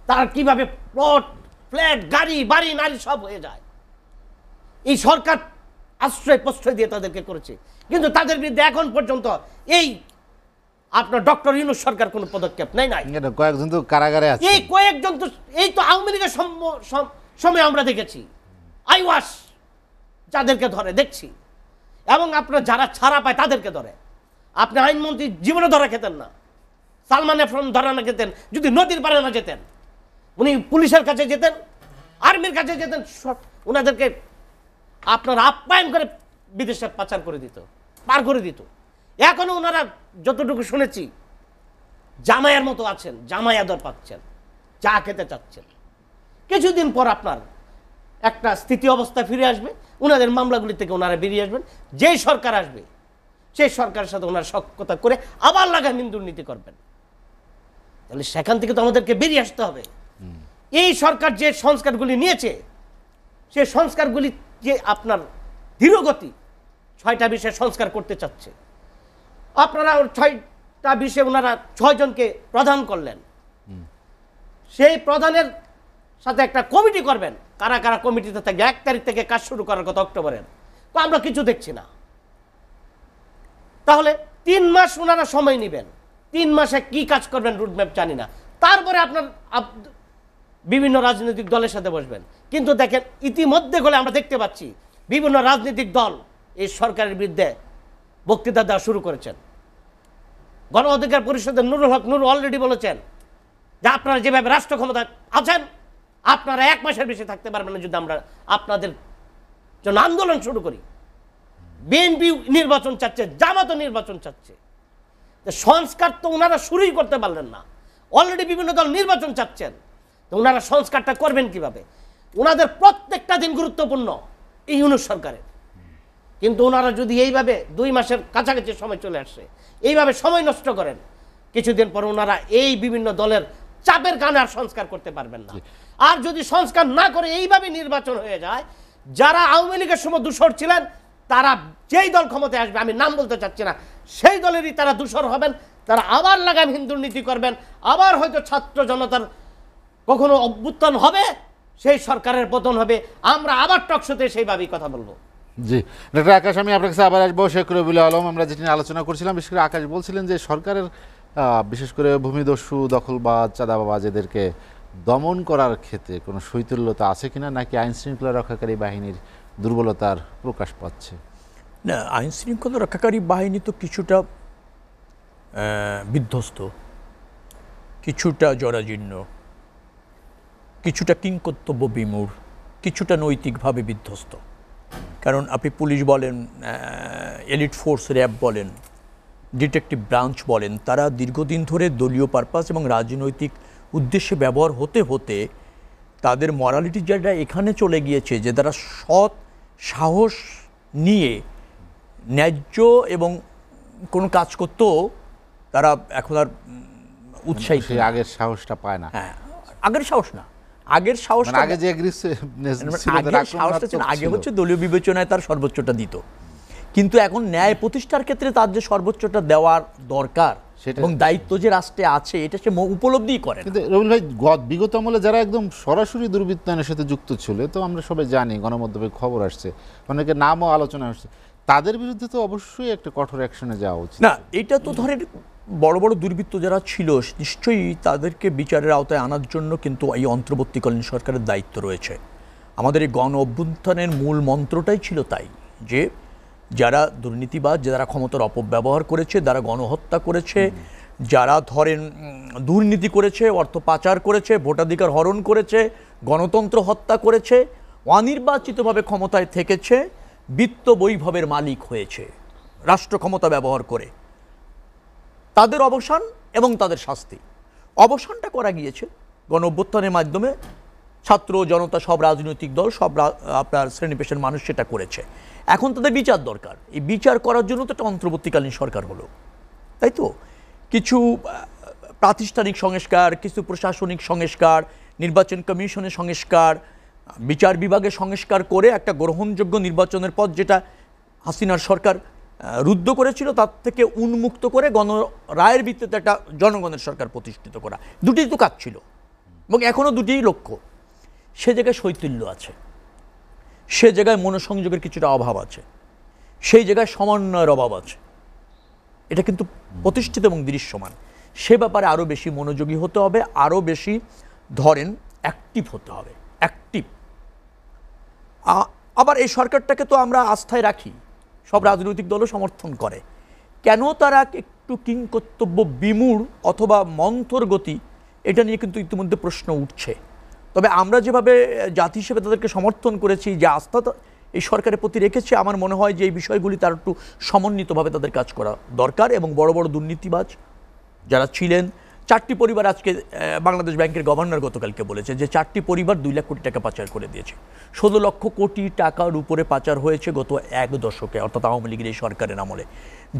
তার কিভাবে প্লট, ফ্ল্যাট, গাড়ি, বাড়ি, নারী সব হয়ে যায়। এই সরকার আশ্রয় প্রশ্রয় দিয়ে তাদেরকে করেছে। কিন্তু তাদের বিরুদ্ধে এখন পর্যন্ত এই আপনার ডক্টর ইউনূস সরকার কোনো পদক্ষেপ নেয় নাই। কয়েকজন তো কারাগারে আছে। এই কয়েকজন তো এই তো আওয়ামী লীগের সময় আমরা দেখেছি, আইওয়াস যাদেরকে ধরে দেখছি, এবং আপনার যারা ছাড়া পায় তাদেরকে ধরে। আপনি আইনমন্ত্রী জীবনে ধরা খেতেন না, সালমান এফ রহমান ধরা না খেতেন যদি নদীর পারে না যেতেন। উনি পুলিশের কাছে যেতেন, আর্মির কাছে যেতেন, ওনাদেরকে আপনার আপ্যায়ন করে বিদেশে পাচার করে দিত, পার করে দিত। এখনো ওনারা যতটুকু শুনেছি জামাইয়ের মতো আছেন, জামাই আদর পাচ্ছেন, চা খেতে চাচ্ছেন। কিছুদিন পর আপনার একটা স্থিতি অবস্থা ফিরে আসবে, ওনাদের মামলাগুলি থেকে ওনারা বেরিয়ে আসবেন। যেই সরকার আসবে সেই সরকারের সাথে ওনারা সখ্যতা করে আবার লাগামহীন দুর্নীতি করবেন। তাহলে সেখান থেকে তো আমাদেরকে বেরিয়ে আসতে হবে। এই সরকার যে সংস্কারগুলি নিয়েছে, সেই সংস্কারগুলি যে আপনার ধীরগতি, 6টা বিষয়ে সংস্কার করতে চাচ্ছে। আপনারা 6টা বিষয়ে ওনারা 6 জনকে প্রধান করলেন। সেই প্রধানের সাথে একটা কমিটি করবেন, কারা কারা কমিটিতে থাকবে। 1 তারিখ থেকে কাজ শুরু করার কথা অক্টোবরের, তো আমরা কিছু দেখছি না। তাহলে 3 মাস ওনারা সময় নেবেন, 3 মাসে কি কাজ করবেন রুটম্যাপ জানি না। তারপরে আপনার বিভিন্ন রাজনৈতিক দলের সাথে বসবেন। কিন্তু দেখেন ইতিমধ্যে গেলে আমরা দেখতে পাচ্ছি বিভিন্ন রাজনৈতিক দল এই সরকারের বিরুদ্ধে বক্তৃতা দেওয়া শুরু করেছেন। গণ অধিকার পরিষদের নুরুল হক নুরু অলরেডি বলেছেন যে আপনারা যেভাবে রাষ্ট্র ক্ষমতা আছেন, আপনারা 1 মাসের বেশি থাকতে পারবেন না যদি আমরা আপনাদের জন্য আন্দোলন শুরু করি। বিএনপি নির্বাচন চাচ্ছে, জামাতও নির্বাচন চাচ্ছে। সংস্কার তো ওনারা শুরুই করতে পারলেন না, অলরেডি বিভিন্ন দল নির্বাচন চাচ্ছেন। তো ওনারা সংস্কারটা করবেন কিভাবে? ওনাদের প্রত্যেকটা দিন গুরুত্বপূর্ণ এই ইউনূস সরকারের। কিন্তু ওনারা যদি এইভাবে 2 মাসের কাছাকাছি সময় চলে আসছে, এইভাবে সময় নষ্ট করেন, কিছুদিন পর ওনারা এই বিভিন্ন দলের চাপের কারণে আর সংস্কার করতে পারবেন না। আর যদি সংস্কার না করে এইভাবে নির্বাচন হয়ে যায়, যারা আওয়ামী লীগের সময় দূষর ছিলেন তারা যেই দল ক্ষমতায় আসবে, আমি নাম বলতে চাচ্ছি না, সেই দলেরই তারা দূষর হবেন, তারা আবার লাগামহীন দুর্নীতি করবেন, আবার হয়তো ছাত্র জনতার কখনো অভ্যুত্থান হবে, সেই সরকারের পতন হবে, আমরা আবার টকশোতে সেইভাবেই কথা বলবো। জি ডক্টর আকাশ, আমি আপনার কাছে আবার আসবো। শেখ রবিউল আলম, আমরা যেটি নিয়ে আলোচনা করছিলাম, বিশেষ করে আকাশ বলছিলেন যে সরকারের বিশেষ করে ভূমিদস্যু, দখলবাজ, চাঁদাবাজ এদেরকে দমন করার ক্ষেত্রে কোনো শৈথিল্যতা আছে কিনা, নাকি আইন শৃঙ্খলা রক্ষাকারী বাহিনীর দুর্বলতার প্রকাশ পাচ্ছে? না, আইন শৃঙ্খলা রক্ষাকারী বাহিনী তো কিছুটা বিধ্বস্ত, কিছুটা জরাজীর্ণ, কিছুটা কিংকর্তব্য বিমূঢ়, কিছুটা নৈতিকভাবে বিধ্বস্ত। কারণ আপনি পুলিশ বলেন, এলিট ফোর্স, র্যাব বলেন, ডিটেকটিভ ব্রাঞ্চ বলেন, তারা দীর্ঘদিন ধরে দলীয় পারপাস এবং রাজনৈতিক উদ্দেশ্যে ব্যবহার হতে হতে তাদের মরালিটি যেটা এখানে চলে গিয়েছে, যে তারা সৎ সাহস নিয়ে ন্যায্য এবং কোনো কাজ করতেও তারা এখন আর উৎসাহী সেই আগের সাহসটা পায় না। হ্যাঁ, আগের সাহস না, আগের সাহস মানে আগে যে aggressiveness ছিল, তাদের আক্রমণাত্মক ছিল। আগে হচ্ছে দলীয় বিবেচনায় তার সর্বোচ্চটা দিত, কিন্তু এখন ন্যায় প্রতিষ্ঠার ক্ষেত্রে তার যে সর্বোচ্চটা দেওয়ার দরকার সেটা- এবং দায়িত্ব যে রাষ্ট্রে আছে, এটা সে উপলব্ধিই করে না। কিন্তু রবিউল ভাই, বিগত আমলে যারা একদম সরাসরি দুর্বৃত্তায়নের সাথে যুক্ত ছিল, তো আমরা সবাই জানি, গণমাধ্যমে খবর আসছে, অনেকে নামও আলোচনা আসছে, তাদের বিরুদ্ধে তো অবশ্যই একটা কঠোর অ্যাকশনে যাওয়া উচিত। না, এটা তো ধরেন বড় বড় দুর্বৃত্ত যারা ছিল, নিশ্চয়ই তাদেরকে বিচারের আওতায় আনার জন্য কিন্তু এই অন্তর্বর্তীকালীন সরকারের দায়িত্ব রয়েছে। আমাদের এই গণ অভ্যুত্থানের মূল মন্ত্রটাই ছিল তাই, যে যারা দুর্নীতিবাজ, যারা ক্ষমতার অপব্যবহার করেছে, যারা গণহত্যা করেছে, যারা ধরেন দুর্নীতি করেছে, অর্থ পাচার করেছে, ভোটাধিকার হরণ করেছে, গণতন্ত্র হত্যা করেছে, অনির্বাচিতভাবে ক্ষমতায় থেকেছে, বিত্ত বৈভবের মালিক হয়েছে রাষ্ট্র ক্ষমতা ব্যবহার করে, তাদের অবসান এবং তাদের শাস্তি। অবসানটা করা গিয়েছে গণ অভ্যুত্থানের মাধ্যমে, ছাত্র জনতা, সব রাজনৈতিক দল, সব আপনার শ্রেণী পেশার মানুষ সেটা করেছে। এখন তাদের বিচার দরকার। এই বিচার করার জন্য তো একটা অন্তর্বর্তীকালীন সরকার হলো, তাই তো? কিছু প্রাতিষ্ঠানিক সংস্কার, কিছু প্রশাসনিক সংস্কার, নির্বাচন কমিশনের সংস্কার, বিচার বিভাগের সংস্কার করে একটা গ্রহণযোগ্য নির্বাচনের পথ, যেটা হাসিনার সরকার রুদ্ধ করেছিল, তার থেকে উন্মুক্ত করে গণরায়ের ভিত্তিতে একটা জনগণের সরকার প্রতিষ্ঠিত করা, দুটিই তো কাজ ছিল এবং এখনও দুটিই লক্ষ্য। সে জায়গায় শৈথিল্য আছে, সে জায়গায় মনোসংযোগের কিছুটা অভাব আছে, সেই জায়গায় সমন্বয়ের অভাব আছে। এটা কিন্তু প্রতিষ্ঠিত এবং দৃশ্যমান। সে ব্যাপারে আরও বেশি মনোযোগী হতে হবে, আরও বেশি ধরেন অ্যাক্টিভ হতে হবে, অ্যাক্টিভ। আবার এই সরকারটাকে তো আমরা আস্থায় রাখি, সব রাজনৈতিক দলও সমর্থন করে। কেন তারা একটু কিংকর্তব্য বিমূঢ় অথবা মন্থর গতি, এটা নিয়ে কিন্তু ইতিমধ্যে প্রশ্ন উঠছে। তবে আমরা যেভাবে জাতি হিসেবে তাদেরকে সমর্থন করেছি, যে আস্থা এই সরকারের প্রতি রেখেছে, আমার মনে হয় যে এই বিষয়গুলি তার একটু সমন্বিতভাবে তাদের কাজ করা দরকার। এবং বড় বড় দুর্নীতিবাজ যারা ছিলেন, 4টি পরিবার, আজকে বাংলাদেশ ব্যাংকের গভর্নর গতকালকে বলেছে যে 4টি পরিবার 2 লাখ কোটি টাকা পাচার করে দিয়েছে। 16 লক্ষ কোটি টাকার উপরে পাচার হয়েছে গত 1 দশকে, অর্থাৎ আওয়ামী লীগের এই সরকারের আমলে।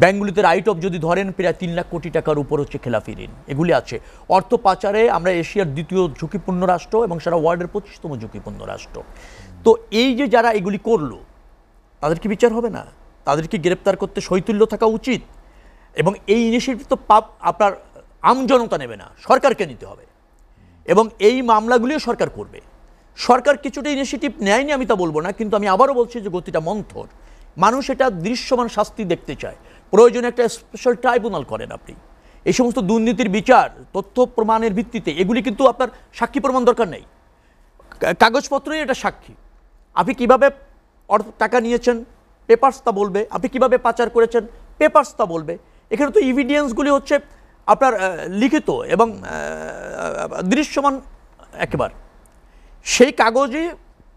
ব্যাংকগুলিতে রাইট অফ যদি ধরেন, প্রায় 3 লাখ কোটি টাকার উপর হচ্ছে খেলাফি ঋণ, এগুলি আছে। অর্থ পাচারে আমরা এশিয়ার 2য় ঝুঁকিপূর্ণ রাষ্ট্র এবং সারা ওয়ার্ল্ডের 25তম ঝুঁকিপূর্ণ রাষ্ট্র। তো এই যে যারা এগুলি করলো, তাদের কি বিচার হবে না? তাদেরকে গ্রেপ্তার করতে শৈথিল্য থাকা উচিত। এবং এই ইনিশিয়েটিভ তো আপনার আমজনতা নেবে না, সরকারকে নিতে হবে। এবং এই মামলাগুলিও সরকার করবে। সরকার কিছুটা ইনিশিয়েটিভ নেয়নি আমি তা বলবো না, কিন্তু আমি আবারও বলছি যে গতিটা মন্থর। মানুষ এটা দৃশ্যমান শাস্তি দেখতে চায়। প্রয়োজনে একটা স্পেশাল ট্রাইব্যুনাল করেন আপনি। এই সমস্ত দুর্নীতির বিচার তথ্য প্রমাণের ভিত্তিতে, এগুলি কিন্তু আপনার সাক্ষী প্রমাণ দরকার নেই, কাগজপত্রই এটা সাক্ষী। আপনি কিভাবে টাকা নিয়েছেন, পেপারস তা বলবে। আপনি কিভাবে পাচার করেছেন, পেপারস তা বলবে। এখানে তো এভিডেন্সগুলি হচ্ছে আপনার লিখিত এবং দৃশ্যমান একেবারে। সেই কাগজে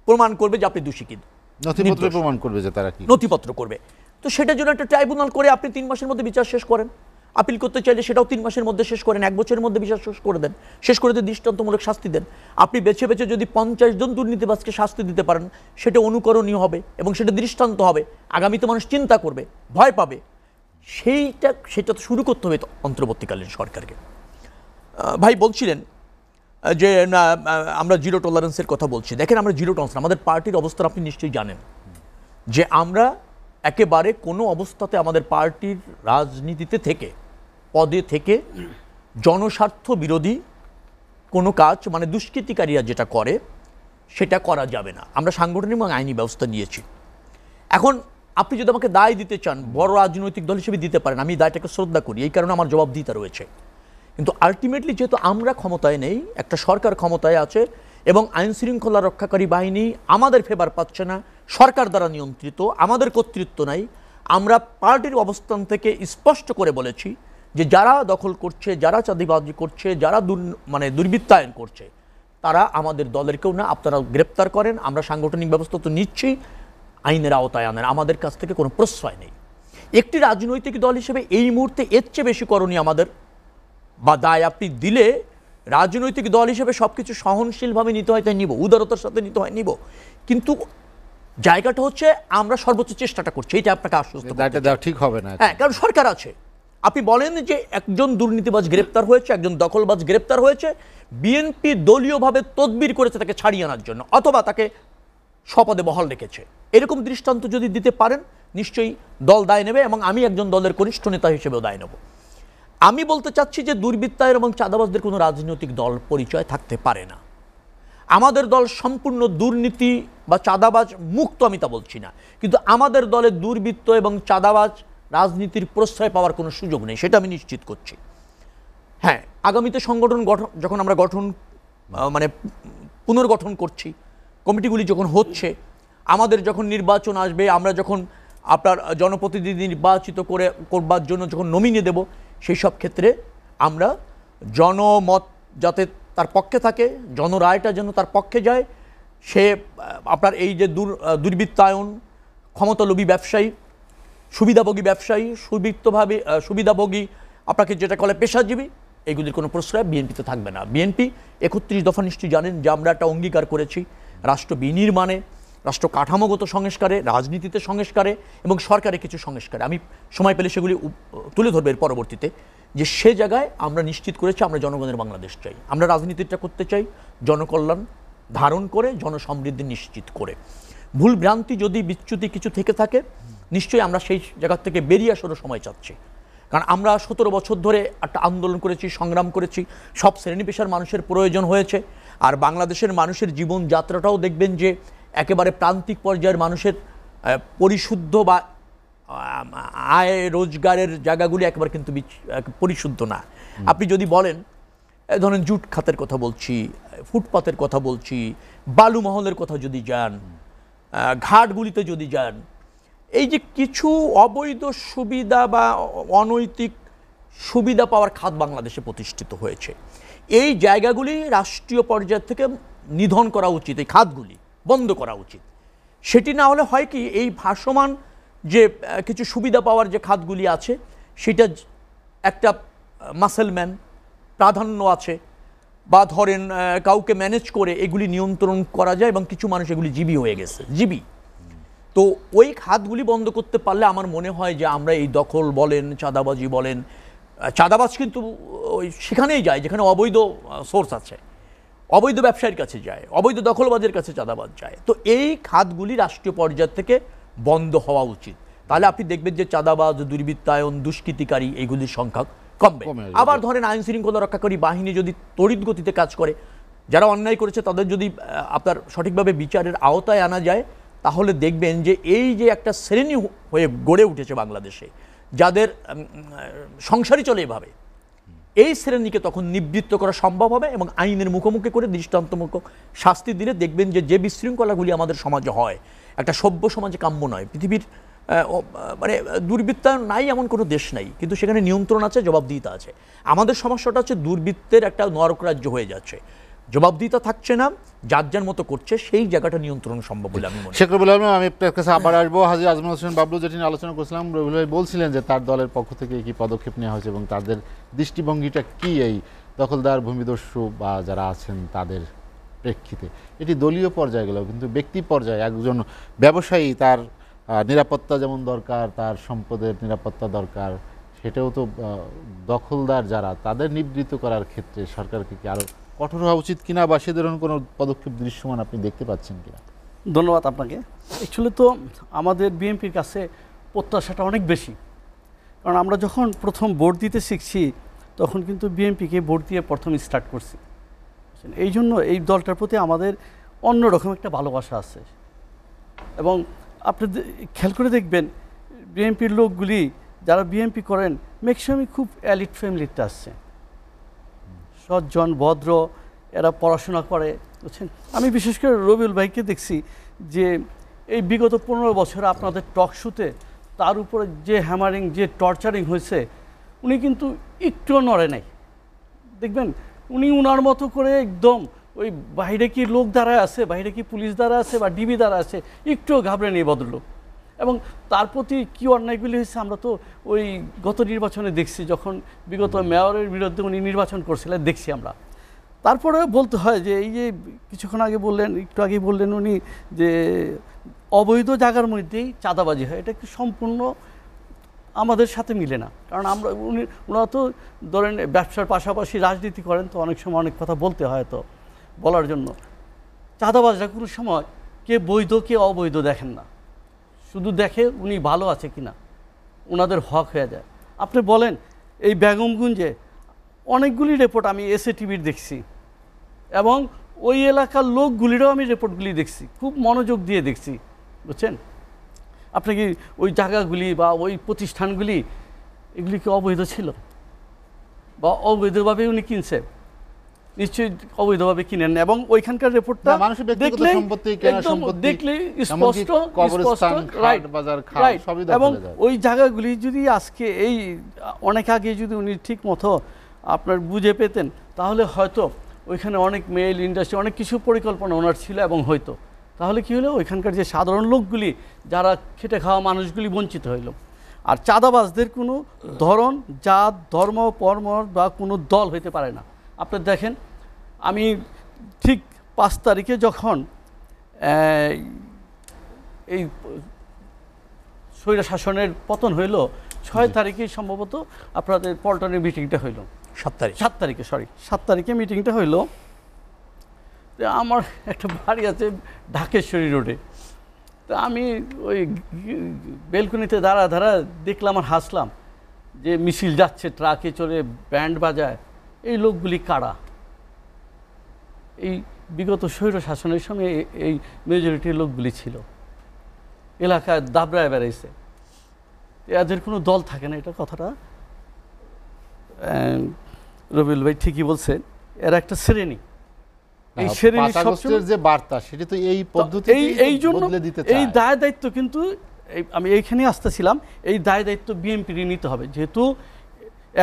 প্রমাণ করবে যে আপনি দোষী, কিন্তু নথিপত্র প্রমাণ করবে যে তারা কি নথিপত্র করবে। তো সেটার জন্য একটা ট্রাইব্যুনাল করে আপনি 3 মাসের মধ্যে বিচার শেষ করেন। আপিল করতে চাইলে সেটাও 3 মাসের মধ্যে শেষ করেন, 1 বছরের মধ্যে বিচার শেষ করে দেন, শেষ করে দিয়ে দৃষ্টান্তমূলক শাস্তি দেন। আপনি বেছে বেছে যদি 50 জন দুর্নীতিবাজকে শাস্তি দিতে পারেন, সেটা অনুকরণীয় হবে এবং সেটা দৃষ্টান্ত হবে। আগামীতে মানুষ চিন্তা করবে, ভয় পাবে। সেটা তো শুরু করতে হবে অন্তর্বর্তীকালীন সরকারকে। ভাই বলছিলেন যে না, আমরা জিরো টলারেন্সের কথা বলছি। দেখেন, আমরা জিরো টলারেন্স, আমাদের পার্টির অবস্থান আপনি নিশ্চয়ই জানেন যে আমরা একেবারে কোনো অবস্থাতে আমাদের পার্টির রাজনীতিতে থেকে পদে থেকে জনস্বার্থ বিরোধী কোনো কাজ মানে দুষ্কৃতিকারীরা যেটা করে সেটা করা যাবে না। আমরা সাংগঠনিক এবং আইনি ব্যবস্থা নিয়েছি। এখন আপনি যদি আমাকে দায় দিতে চান, বড় রাজনৈতিক দল হিসেবে দিতে পারেন, আমি দায়টাকে শ্রদ্ধা করি, এই কারণে আমার জবাবদিহিতা রয়েছে। কিন্তু আলটিমেটলি যেহেতু আমরা ক্ষমতায় নেই, একটা সরকার ক্ষমতায় আছে এবং আইন শৃঙ্খলা রক্ষাকারী বাহিনী আমাদের ফেভার পাচ্ছে না, সরকার দ্বারা নিয়ন্ত্রিত, আমাদের কর্তৃত্ব নাই, আমরা পার্টির অবস্থান থেকে স্পষ্ট করে বলেছি যে যারা দখল করছে, যারা চাঁদাবাজি করছে, যারা দুর্বৃত্তায়ন করছে, তারা আমাদের দলের কেউ না, আপনারা গ্রেপ্তার করেন, আমরা সাংগঠনিক ব্যবস্থা তো নিচ্ছি, আইনের আওতায় আনেন, আমাদের কাছ থেকে কোনো প্রশ্রয় নেই। একটি রাজনৈতিক দল হিসেবে এই মুহূর্তে এর চেয়ে বেশি করণীয় আমাদের বা দায় আপনি দিলে রাজনৈতিক দল হিসেবে সব কিছু সহনশীলভাবে নিতে হয়, তাই নিব, উদারতার সাথে নিতে হয়, নিব। কিন্তু জায়গাটা হচ্ছে আমরা সর্বোচ্চ চেষ্টাটা করছি, এটা আপনাকে আশ্বস্ত করতে চাই। ঠিক হবে না। হ্যাঁ, কারণ সরকার আছে। আপনি বলেন যে একজন দুর্নীতিবাজ গ্রেপ্তার হয়েছে, একজন দখলবাজ গ্রেপ্তার হয়েছে, বিএনপি দলীয়ভাবে তদবির করেছে তাকে ছাড়িয়ে আনার জন্য, অথবা তাকে স্বপদে বহাল রেখেছে। এরকম দৃষ্টান্ত যদি দিতে পারেন নিশ্চয়ই দল দায় নেবে এবং আমি একজন দলের কনিষ্ঠ নেতা হিসেবেও দায় নেব। আমি বলতে চাচ্ছি যে দুর্বৃত্তায়ন এবং চাঁদাবাজদের কোনো রাজনৈতিক দল পরিচয় থাকতে পারে না। আমাদের দল সম্পূর্ণ দুর্নীতি বা চাঁদাবাজ মুক্ত, আমি তা বলছি না, কিন্তু আমাদের দলে দুর্বৃত্ত এবং চাঁদাবাজ রাজনীতির প্রশ্রয় পাওয়ার কোনো সুযোগ নেই, সেটা আমি নিশ্চিত করছি। হ্যাঁ, আগামীতে সংগঠন যখন আমরা পুনর্গঠন করছি, কমিটিগুলি যখন হচ্ছে, আমাদের যখন নির্বাচন আসবে, আমরা যখন আপনার জনপ্রতিনিধি নির্বাচিত করবার জন্য যখন নমিনি দেব, সেই সব ক্ষেত্রে আমরা জনমত যাতে তার পক্ষে থাকে, জনরায়টা যেন তার পক্ষে যায়, সে আপনার এই যে দুর্বৃত্তায়ন, ক্ষমতালোভী ব্যবসায়ী, সুবিধাভোগী ব্যবসায়ী, সুবিধাভোগী আপনাকে যেটা বলে পেশাজীবী, এইগুলির কোনো প্রশ্রয় বিএনপিতে থাকবে না। বিএনপি 31 দফা নিশ্চয়ই জানেন যে আমরা একটা অঙ্গীকার করেছি রাষ্ট্র বিনির্মাণে, রাষ্ট্র কাঠামোগত সংস্কারে, রাজনীতিতে সংস্কারে এবং সরকারে কিছু সংস্কারে। আমি সময় পেলে সেগুলি তুলে ধরবো এর পরবর্তীতে, যে সে জায়গায় আমরা নিশ্চিত করেছি আমরা জনগণের বাংলাদেশ চাই, আমরা রাজনীতিটা করতে চাই জনকল্যাণ ধারণ করে, জনসমৃদ্ধি নিশ্চিত করে। ভুল ভ্রান্তি যদি বিচ্যুতি কিছু থেকে থাকে, নিশ্চয়ই আমরা সেই জায়গা থেকে বেরিয়ে আসারও সময় চাচ্ছি। কারণ আমরা 17 বছর ধরে একটা আন্দোলন করেছি, সংগ্রাম করেছি, সব শ্রেণী পেশার মানুষের প্রয়োজন হয়েছে। আর বাংলাদেশের মানুষের জীবনযাত্রাটাও দেখবেন যে একেবারে প্রান্তিক পর্যায়ের মানুষের পরিশুদ্ধ বা আয় রোজগারের জায়গাগুলি একেবারে কিন্তু পরিশুদ্ধ না। আপনি যদি বলেন, ধরেন জুট খাতের কথা বলছি, ফুটপাতের কথা বলছি, বালু মহলের কথা যদি যান, ঘাটগুলিতে যদি যান, এই যে কিছু অবৈধ সুবিধা বা অনৈতিক সুবিধা পাওয়ার খাত বাংলাদেশে প্রতিষ্ঠিত হয়েছে, এই জায়গাগুলি রাষ্ট্রীয় পর্যায় থেকে নিধন করা উচিত, এই খাতগুলি বন্ধ করা উচিত। সেটি না হলে হয় কি, এই ভাসমান যে কিছু সুবিধা পাওয়ার যে খাতগুলি আছে, সেটা একটা মাসেলম্যান প্রাধান্য আছে, বা ধরেন কাউকে ম্যানেজ করে এগুলি নিয়ন্ত্রণ করা যায় এবং কিছু মানুষ এগুলি জীবী হয়ে গেছে, জীবী। তো ওই খাতগুলি বন্ধ করতে পারলে আমার মনে হয় যে আমরা এই দখল বলেন, চাঁদাবাজি বলেন, চাঁদাবাজ কিন্তু ওই সেখানেই যায় যেখানে অবৈধ সোর্স আছে, অবৈধ ব্যবসায়ীর কাছে যায়, অবৈধ দখলবাজের কাছে চাঁদাবাজ যায়। তো এই খাতগুলি রাষ্ট্রীয় পর্যায় থেকে বন্ধ হওয়া উচিত। তাহলে আপনি দেখবেন যে চাঁদাবাজ, দুর্বৃত্তায়ন, দুষ্কৃতিকারী এইগুলির সংখ্যা কমবে। আবার ধরেন আইন শৃঙ্খলা রক্ষাকারী বাহিনী যদি তড়িৎ গতিতে কাজ করে, যারা অন্যায় করেছে তাদের যদি আপনার সঠিকভাবে বিচারের আওতায় আনা যায়, তাহলে দেখবেন যে এই যে একটা শ্রেণী হয়ে গড়ে উঠেছে বাংলাদেশে, যাদের সংসারই চলে এভাবে, এই শ্রেণীকে তখন নিবৃত্ত করা সম্ভব হবে এবং আইনের মুখোমুখি করে দৃষ্টান্তমূলক শাস্তি দিলে দেখবেন যে বিশৃঙ্খলাগুলি আমাদের সমাজে হয়, একটা সভ্য সমাজে কাম্য নয়। পৃথিবীর দুর্বৃত্তায়ন নাই এমন কোনো দেশ নাই, কিন্তু সেখানে নিয়ন্ত্রণ আছে, জবাবদিহিতা আছে। আমাদের সমস্যাটা হচ্ছে দুর্বৃত্তের একটা নরকরাজ্য হয়ে যাচ্ছে, জবাবদিহিতা থাকছে না, যার যার মতো করছে, সেই জায়গাটা নিয়ন্ত্রণ সম্ভব বলে আমি মনে করি। শেখ রবিউল আলম, আমি আপনার কাছে আবার আসবো। হাজী আজমল হোসেন বাবলু যেটি নিয়ে আলোচনা করছিলাম, রবিউল ভাই বলছিলেন যে তার দলের পক্ষ থেকে কি পদক্ষেপ নেওয়া হয়েছে এবং তাদের দৃষ্টিভঙ্গিটা কি এই দখলদার, ভূমিদস্যু বা যারা আছেন তাদের প্রেক্ষিতে। এটি দলীয় পর্যায়ে গেল, কিন্তু ব্যক্তি পর্যায়ে একজন ব্যবসায়ী, তার নিরাপত্তা যেমন দরকার, তার সম্পদের নিরাপত্তা দরকার, সেটাও তো দখলদার যারা, তাদের নিবৃত্ত করার ক্ষেত্রে সরকারকে কি আরও কঠোর হওয়া উচিত কিনা, বা সে ধরনের কোনো পদক্ষেপ দৃশ্যমান আপনি দেখতে পাচ্ছেন কিনা? ধন্যবাদ আপনাকে। অ্যাকচুয়ালি তো আমাদের বিএনপির কাছে প্রত্যাশাটা অনেক বেশি। কারণ আমরা যখন প্রথম ভোট দিতে শিখছি তখন কিন্তু বিএনপিকে ভোট দিয়ে প্রথম স্টার্ট করছি। এই জন্য এই দলটার প্রতি আমাদের অন্যরকম একটা ভালোবাসা আছে। এবং আপনি খেয়াল করে দেখবেন বিএনপির লোকগুলি যারা বিএনপি করেন ম্যাক্সিমামই খুব এলিট ফ্যামিলিতে আসছে, সজ্জন ভদ্র, এরা পড়াশোনা করে, বুঝছেন। আমি বিশেষ করে রবিউল ভাইকে দেখছি যে এই বিগত 15 বছর আপনাদের টক শোতে তার উপরে যে হ্যামারিং, যে টর্চারিং হয়েছে, উনি কিন্তু একটুও নড়ে নাই। দেখবেন উনি উনার মতো করে একদম ওই বাইরে কি লোক দাঁড়ায় আছে, বাইরে কি পুলিশ দাঁড়ায় আছে বা ডিবি দাঁড়ায় আছে, একটুও ঘাবড়ে নেই ভদ্রলোক। এবং তার প্রতি কী অন্যায়গুলি হয়েছে আমরা তো ওই গত নির্বাচনে দেখছি, যখন বিগত মেয়রের বিরুদ্ধে উনি নির্বাচন করছিলেন দেখছি আমরা। তারপরে বলতে হয় যে এই যে কিছুক্ষণ আগে বললেন, একটু আগে বললেন উনি যে অবৈধ জায়গার মধ্যেই চাঁদাবাজি হয়, এটা কি সম্পূর্ণ আমাদের সাথে মিলে না। কারণ আমরা ওনারা তো ধরেন ব্যবসার পাশাপাশি রাজনীতি করেন, তো অনেক সময় অনেক কথা বলতে হয়, তো বলার জন্য চাঁদাবাজরা কোনো সময় কে বৈধ কে অবৈধ দেখেন না, শুধু দেখে উনি ভালো আছে কিনা, ওনাদের হক হয়ে যায়। আপনি বলেন এই বেগমগঞ্জে অনেকগুলি রিপোর্ট আমি এসএটিভির দেখছি এবং ওই এলাকার লোকগুলিরও আমি রিপোর্টগুলি দেখছি, খুব মনোযোগ দিয়ে দেখছি, বুঝছেন। আপনি কি ওই জায়গাগুলি বা ওই প্রতিষ্ঠানগুলি এগুলি কি অবৈধ ছিল বা অবৈধভাবে উনি কিনছে? নিশ্চয়ই অবৈধভাবে কিনেন না। এবং ওইখানকার রিপোর্টটা দেখলে স্পষ্ট, এবং ওই জায়গাগুলি যদি আজকে এই অনেক আগে যদি উনি ঠিক মতো আপনার বুঝে পেতেন তাহলে হয়তো ওইখানে অনেক মেইল ইন্ডাস্ট্রি অনেক কিছু পরিকল্পনা ওনার ছিল, এবং হয়তো তাহলে কি হলো ওইখানকার যে সাধারণ লোকগুলি যারা খেটে খাওয়া মানুষগুলি বঞ্চিত হইল। আর চাঁদাবাজদের কোনো ধরন, জাত, ধর্ম, পর্ম বা কোনো দল হইতে পারে না। আপনি দেখেন আমি ঠিক 5 তারিখে যখন এই স্বৈর শাসনের পতন হইল, 6 তারিখে সম্ভবত আপনাদের পল্টনের মিটিংটা হইল, 7 তারিখে মিটিংটা হইল। আমার একটা বাড়ি আছে ঢাকেশ্বরী রোডে, তো আমি ওই বেলকনিতে দাঁড়া দেখলাম আর হাসলাম যে মিছিল যাচ্ছে, ট্রাকে চড়ে ব্যান্ড বাজায়, এই লোকগুলি কারা? এই বিগত স্বৈর শাসনের সময় এই মেজরিটির লোকগুলি ছিল, এলাকায় দাবড়ায় বেড়াইছে, এদের কোনো দল থাকে না। এটা কথাটা রবিউল ভাই ঠিকই বলছেন, এরা একটা শ্রেণী। এই শ্রেণী সবচেয়ে যে বার্তা সেটা তো এই পদ্ধতি এই জন্য এই দায় দায়িত্ব কিন্তু আমি এইখানে আসতেছিলাম, এই দায় দায়িত্ব বিএনপির নিতে হবে, যেহেতু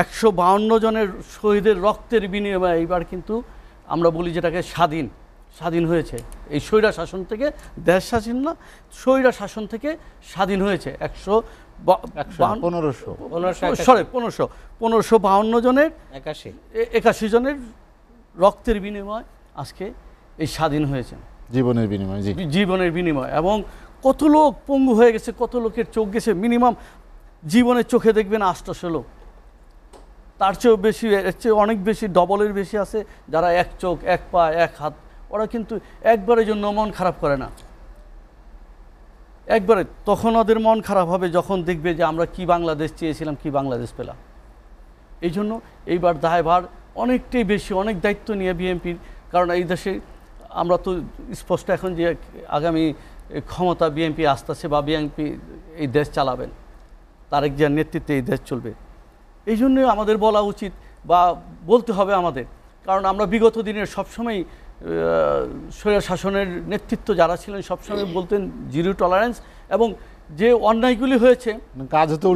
152 জনের শহীদের রক্তের বিনিময়ে এইবার কিন্তু আমরা বলি যেটাকে স্বাধীন হয়েছে। এই স্বৈরা শাসন থেকে দেশ স্বাধীন না, স্বৈরা শাসন থেকে স্বাধীন হয়েছে 1552 জনের 81 জনের রক্তের বিনিময় আজকে এই স্বাধীন হয়েছে, জীবনের বিনিময়। এবং কত লোক পঙ্গু হয়ে গেছে, কত লোকের চোখ গেছে, মিনিমাম জীবনের চোখে দেখবেন 800 লোক, তার চেয়েও বেশি, এর চেয়ে অনেক বেশি, ডবলের বেশি আছে যারা 1 চোখ 1 পা 1 হাত, ওরা কিন্তু একবারের জন্য মন খারাপ করে না, একবারে। তখন ওদের মন খারাপ হবে যখন দেখবে যে আমরা কি বাংলাদেশ চেয়েছিলাম, কি বাংলাদেশ পেলাম। এই জন্য এইবার দায়ভার অনেকটাই বেশি, অনেক দায়িত্ব নিয়ে বিএনপির, কারণ এই দেশে আমরা তো স্পষ্ট এখন যে আগামী ক্ষমতা বিএনপি আসতেছে বা বিএনপি এই দেশ চালাবেন, তারেক জিয়ার নেতৃত্বে এই দেশ চলবে। এই জন্যই আমাদের বলা উচিত বা বলতে হবে আমাদের, কারণ আমরা বিগত দিনের সবসময় স্বৈর শাসনের নেতৃত্ব যারা ছিলেন সবসময় বলতেন জিরো টলারেন্স, এবং যে অন্যায়গুলি হয়েছে কাজ হতো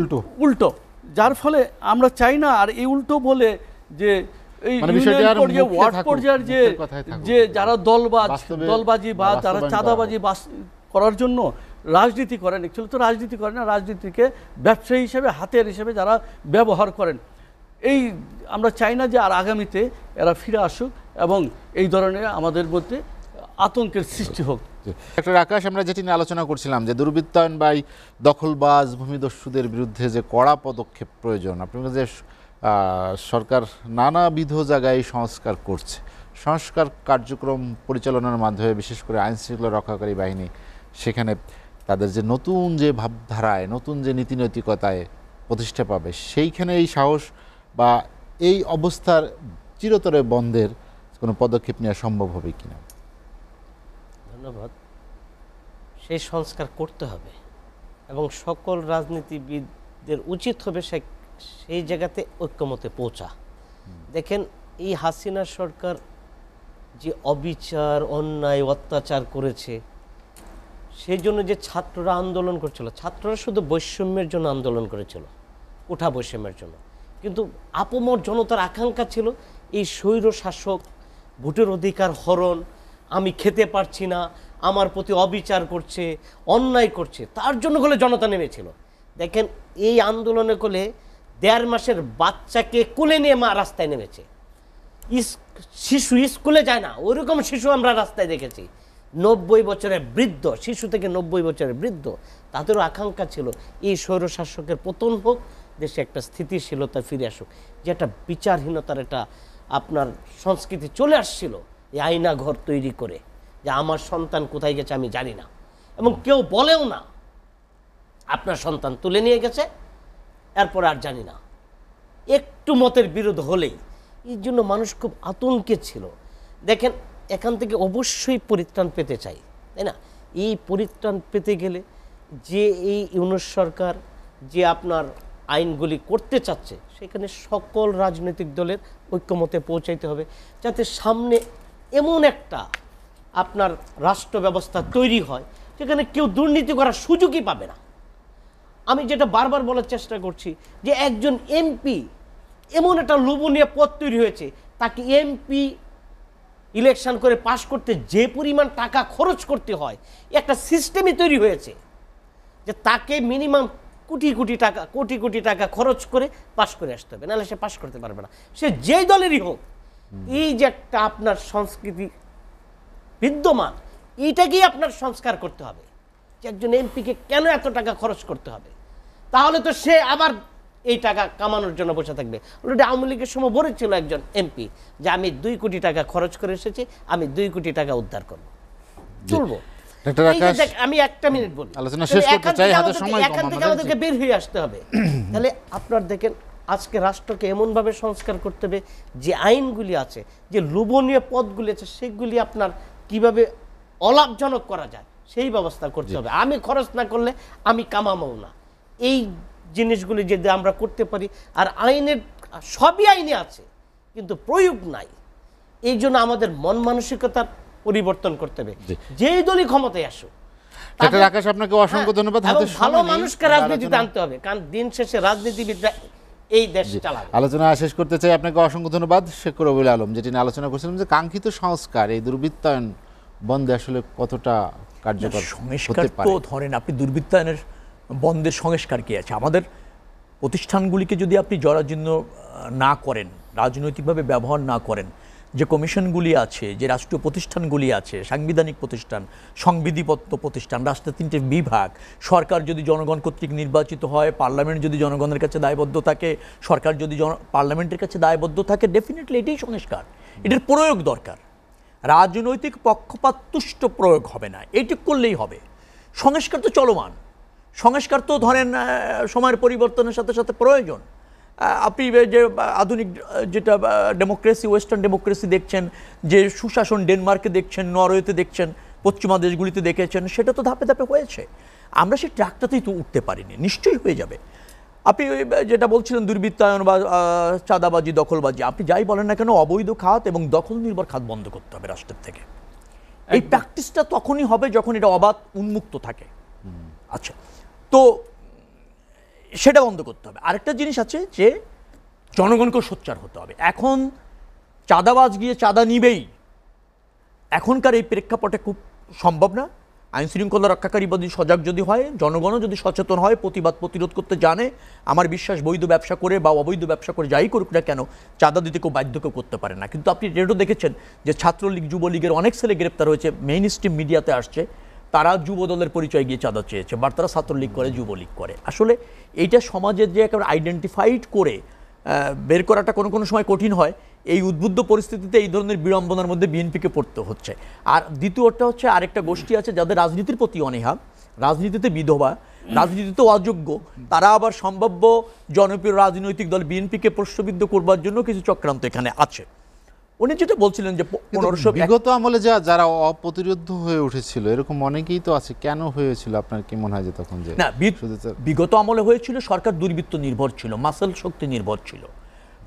উল্টো, যার ফলে আমরা চাই না আর এই উল্টো বলে যে এই ওয়ার্ড পর্যায়ের যে যারা দলবাজি বা যারা চাঁদাবাজি করার জন্য রাজনীতি করেন, অ্যাকচুয়ালি তো রাজনীতি করেন না, রাজনীতিকে ব্যবসায়ী হিসেবে হাতিয়ার হিসেবে যারা ব্যবহার করেন, এই আমরা চাই না যে আর আগামীতে এরা ফিরে আসুক এবং এই ধরনের আমাদের মধ্যে আতঙ্কের সৃষ্টি হোক। ডক্টর আকাশ, আমরা যেটি নিয়ে আলোচনা করছিলাম যে দুর্বৃত্তায়ন বা দখলবাজ ভূমিদস্যুদের বিরুদ্ধে যে কড়া পদক্ষেপ প্রয়োজন, আপনার যে সরকার নানাবিধ জায়গায় সংস্কার করছে, সংস্কার কার্যক্রম পরিচালনার মাধ্যমে বিশেষ করে আইনশৃঙ্খলা রক্ষাকারী বাহিনী সেখানে তাদের যে নতুন যে ভাবধারায়, নতুন যে নীতি নৈতিকতায় প্রতিষ্ঠা পাবে, সেইখানে এই সাহস বা এই অবস্থার চিরতরে বন্ধের কোনো পদক্ষেপ নেওয়া সম্ভব হবে কিনা? ধন্যবাদ। সেই সংস্কার করতে হবে এবং সকল রাজনীতিবিদদের উচিত হবে সেই জায়গাতে ঐক্যমতে পৌঁছা। দেখেন, এই হাসিনা সরকার যে অবিচার, অন্যায়, অত্যাচার করেছে, সেই জন্য যে ছাত্ররা আন্দোলন করছিল, ছাত্ররা শুধু বৈষম্যের জন্য আন্দোলন করেছিল, কোঠা বৈষম্যের জন্য, কিন্তু আপমর জনতার আকাঙ্ক্ষা ছিল এই স্বৈর শাসক ভোটের অধিকার হরণ, আমি খেতে পারছি না, আমার প্রতি অবিচার করছে, অন্যায় করছে, তার জন্য হলে জনতা নেমেছিল। দেখেন, এই আন্দোলনে করলে 1.5 মাসের বাচ্চাকে কোলে নিয়ে মা রাস্তায় নেমেছে। শিশু স্কুলে যায় না, ওইরকম শিশু আমরা রাস্তায় দেখেছি। 90 বছরের বৃদ্ধ, শিশু থেকে 90 বছরের বৃদ্ধ, তাদেরও আকাঙ্ক্ষা ছিল এই স্বৈরশাসকের পতন হোক, দেশে একটা স্থিতিশীলতা ফিরে আসুক। যে একটা বিচারহীনতার একটা আপনার সংস্কৃতি চলে আসছিল, এই আয়না ঘর তৈরি করে যে আমার সন্তান কোথায় গেছে আমি জানি না, এবং কেউ বলেও না আপনার সন্তান তুলে নিয়ে গেছে, এরপর আর জানি না। একটু মতের বিরোধ হলেই এই জন্য মানুষ খুব আতঙ্কে ছিল। দেখেন, এখান থেকে অবশ্যই পরিত্রাণ পেতে চাই, তাই না? এই পরিত্রাণ পেতে গেলে যে এই ইউনূস সরকার যে আপনার আইনগুলি করতে চাচ্ছে, সেখানে সকল রাজনৈতিক দলের ঐক্যমতে পৌঁছাইতে হবে, যাতে সামনে এমন একটা আপনার রাষ্ট্র ব্যবস্থা তৈরি হয় যেখানে কেউ দুর্নীতি করার সুযোগই পাবে না। আমি যেটা বারবার বলার চেষ্টা করছি যে একজন এমপি এমন একটা লোভনীয় পদ তৈরি হয়েছে, তাকে এমপি ইলেকশন করে পাশ করতে যে পরিমাণ টাকা খরচ করতে হয়, একটা সিস্টেমই তৈরি হয়েছে যে তাকে মিনিমাম কোটি কোটি টাকা খরচ করে পাশ করে আসতে হবে, নাহলে সে পাশ করতে পারবে না, সে যেই দলেরই হোক। এই যে একটা আপনার সংস্কৃতি বিদ্যমান, এইটাকেই আপনার সংস্কার করতে হবে যে একজন এমপিকে কেন এত টাকা খরচ করতে হবে। তাহলে তো সে আবার এই টাকা কামানোর জন্য বসে থাকবে। অলরেডি আওয়ামী লীগের সময় বলেছিল একজন এমপি যে আমি 2 কোটি টাকা খরচ করে এসেছি, আমি 2 কোটি টাকা উদ্ধার করব, চলবো। আমি 1 মিনিট বলি, আলোচনা শেষ করতে চাই, হাতে সময় কম, এখান থেকে আমাদেরকে বের হয়ে আসতে হবে। তাহলে আপনার দেখেন, আজকে রাষ্ট্রকে এমনভাবে সংস্কার করতে হবে যে আইনগুলি আছে, যে লোভনীয় পদগুলি আছে, সেগুলি আপনার কিভাবে অলাভজনক করা যায় সেই ব্যবস্থা করতে হবে। আমি খরচ না করলে আমি কামাবো না, এই জিনিসগুলি যদি আমরা করতে পারি। আর আইনের সবই আইনে আছে, কিন্তু প্রয়োগ নাই। এই জন্য আমাদের মন মানসিকতার পরিবর্তন করতে হবে, যেই দলই ক্ষমতায় আসুক। আকাশ, আপনাকে অসংখ্য ধন্যবাদ। ভালো মানুষকে রাজনীতিতে আনতে হবে, কারণ দিন শেষে রাজনীতিবিদরা এই দেশ চালাবে। আলোচনা শেষ করতে চাই, আপনাকে অসংখ্য ধন্যবাদ। শেখ রবিউল আলম, যেটি নিয়ে আলোচনা করছিলাম যে কাঙ্ক্ষিত সংস্কার, এই দুর্বৃত্তায়ন বন্ধে আসলে কতটা কার্যকর সংস্কার। তো ধরেন, আপনি দুর্বৃত্তায়নের বন্ধের সংস্কার কি আছে? আমাদের প্রতিষ্ঠানগুলিকে যদি আপনি জরাজীর্ণ না করেন, রাজনৈতিকভাবে ব্যবহার না করেন, যে কমিশনগুলি আছে, যে রাষ্ট্রীয় প্রতিষ্ঠানগুলি আছে, সাংবিধানিক প্রতিষ্ঠান, সংবিধিবদ্ধ প্রতিষ্ঠান, রাষ্ট্রের 3টে বিভাগ, সরকার যদি জনগণ কর্তৃক নির্বাচিত হয়, পার্লামেন্ট যদি জনগণের কাছে দায়বদ্ধ থাকে, সরকার যদি পার্লামেন্টের কাছে দায়বদ্ধ থাকে, ডেফিনেটলি এটাই সংস্কার। এটার প্রয়োগ দরকার। রাজনৈতিক পক্ষপাততুষ্ট প্রয়োগ হবে না, এইটুক করলেই হবে। সংস্কার তো চলমান, সংস্কার তো ধরেন সময়ের পরিবর্তনের সাথে সাথে প্রয়োজন। আপনি যে আধুনিক যেটা ডেমোক্রেসি, ওয়েস্টার্ন ডেমোক্রেসি দেখছেন, যে সুশাসন ডেনমার্কে দেখছেন, নরওয়েতে দেখছেন, পশ্চিমা দেশগুলিতে দেখেছেন, সেটা তো ধাপে ধাপে হয়েছে। আমরা সেই ট্র্যাকটাতেই তো উঠতে পারিনি, নিশ্চয়ই হয়ে যাবে। আপনি যেটা বলছিলেন দুর্বৃত্তায়ন বা চাঁদাবাজি, দখলবাজি, আপনি যাই বলেন না কেন, অবৈধ খাত এবং দখল নির্ভর খাত বন্ধ করতে হবে রাষ্ট্রের থেকে। এই প্র্যাকটিসটা তখনই হবে যখন এটা অবাধ উন্মুক্ত থাকে। আচ্ছা, তো সেটা বন্ধ করতে হবে। আরেকটা জিনিস আছে যে জনগণকেও সোচ্চার হতে হবে। এখন চাঁদাবাজ গিয়ে চাঁদা নিবেই, এখনকার এই প্রেক্ষাপটে খুব সম্ভব না। আইন শৃঙ্খলা রক্ষাকারী যদি সজাগ যদি হয়, জনগণও যদি সচেতন হয়, প্রতিবাদ প্রতিরোধ করতে জানে, আমার বিশ্বাস বৈধ ব্যবসা করে বা অবৈধ ব্যবসা করে যাই করুক না কেন, চাঁদা দিতে কেউ বাধ্য কেউ করতে পারে না। কিন্তু আপনি যেটা দেখেছেন যে ছাত্রলীগ, যুবলীগের অনেক ছেলে গ্রেপ্তার হয়েছে, মেইন স্ট্রিম মিডিয়াতে আসছে, তারা যুব দলের পরিচয় গিয়ে চাঁদা চেয়েছে, বা তারা ছাত্রলীগ করে, যুবলীগ করে। আসলে এইটা সমাজের যে একেবারে আইডেন্টিফাইড করে বের করাটা কোনো কোনো সময় কঠিন হয়। এই উদ্বুদ্ধ পরিস্থিতিতে এই ধরনের বিড়ম্বনার মধ্যে বিএনপিকে পড়তে হচ্ছে। আর দ্বিতীয়টা হচ্ছে, আরেকটা গোষ্ঠী আছে যাদের রাজনীতির প্রতি অনীহা, রাজনীতিতে বিধবা, রাজনীতিতে অযোগ্য, তারা আবার সম্ভাব্য জনপ্রিয় রাজনৈতিক দল বিএনপিকে প্রশ্নবিদ্ধ করবার জন্য কিছু চক্রান্ত এখানে আছে। উনি যেটা বলছিলেন যে কিন্তু 1500 বিগত আমলে যারা অপ্রতিরোধ্য হয়ে উঠেছিল এরকম অনেকেই তো আছে, কেন হয়েছিল আপনার কি মনে হয় যে তখন যে না, বিগত আমলে হয়েছিল সরকার দুর্বৃত্ত নির্ভর ছিল, মাসেল শক্তি নির্ভর ছিল,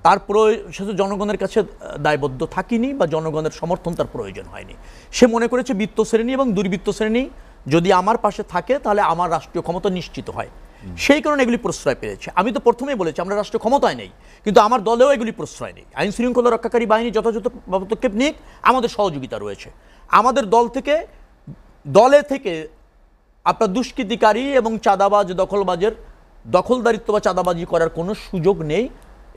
তারপরে সে জনগণের কাছে দায়বদ্ধ থাকিনি বা জনগণের সমর্থন তার প্রয়োজন হয়নি। সে মনে করেছে বৃত্ত শ্রেণী এবং দুর্বৃত্ত শ্রেণী যদি আমার পাশে থাকে তাহলে আমার রাষ্ট্রীয় ক্ষমতা নিশ্চিত হয়, সেই কারণে এগুলি প্রশ্রয় পেয়েছে। আমি তো প্রথমেই বলেছি আমরা রাষ্ট্রীয় ক্ষমতায় নেই, কিন্তু আমার দলেও এগুলি প্রশ্রয় নেই। আইন শৃঙ্খলা রক্ষাকারী বাহিনী যথাযথ পদক্ষেপ নিক, আমাদের সহযোগিতা রয়েছে। আমাদের দলে থেকে আপনার দুষ্কৃতিকারী এবং চাঁদাবাজ দখলবাজের দখলদারিত্ব বা চাঁদাবাজি করার কোনো সুযোগ নেই,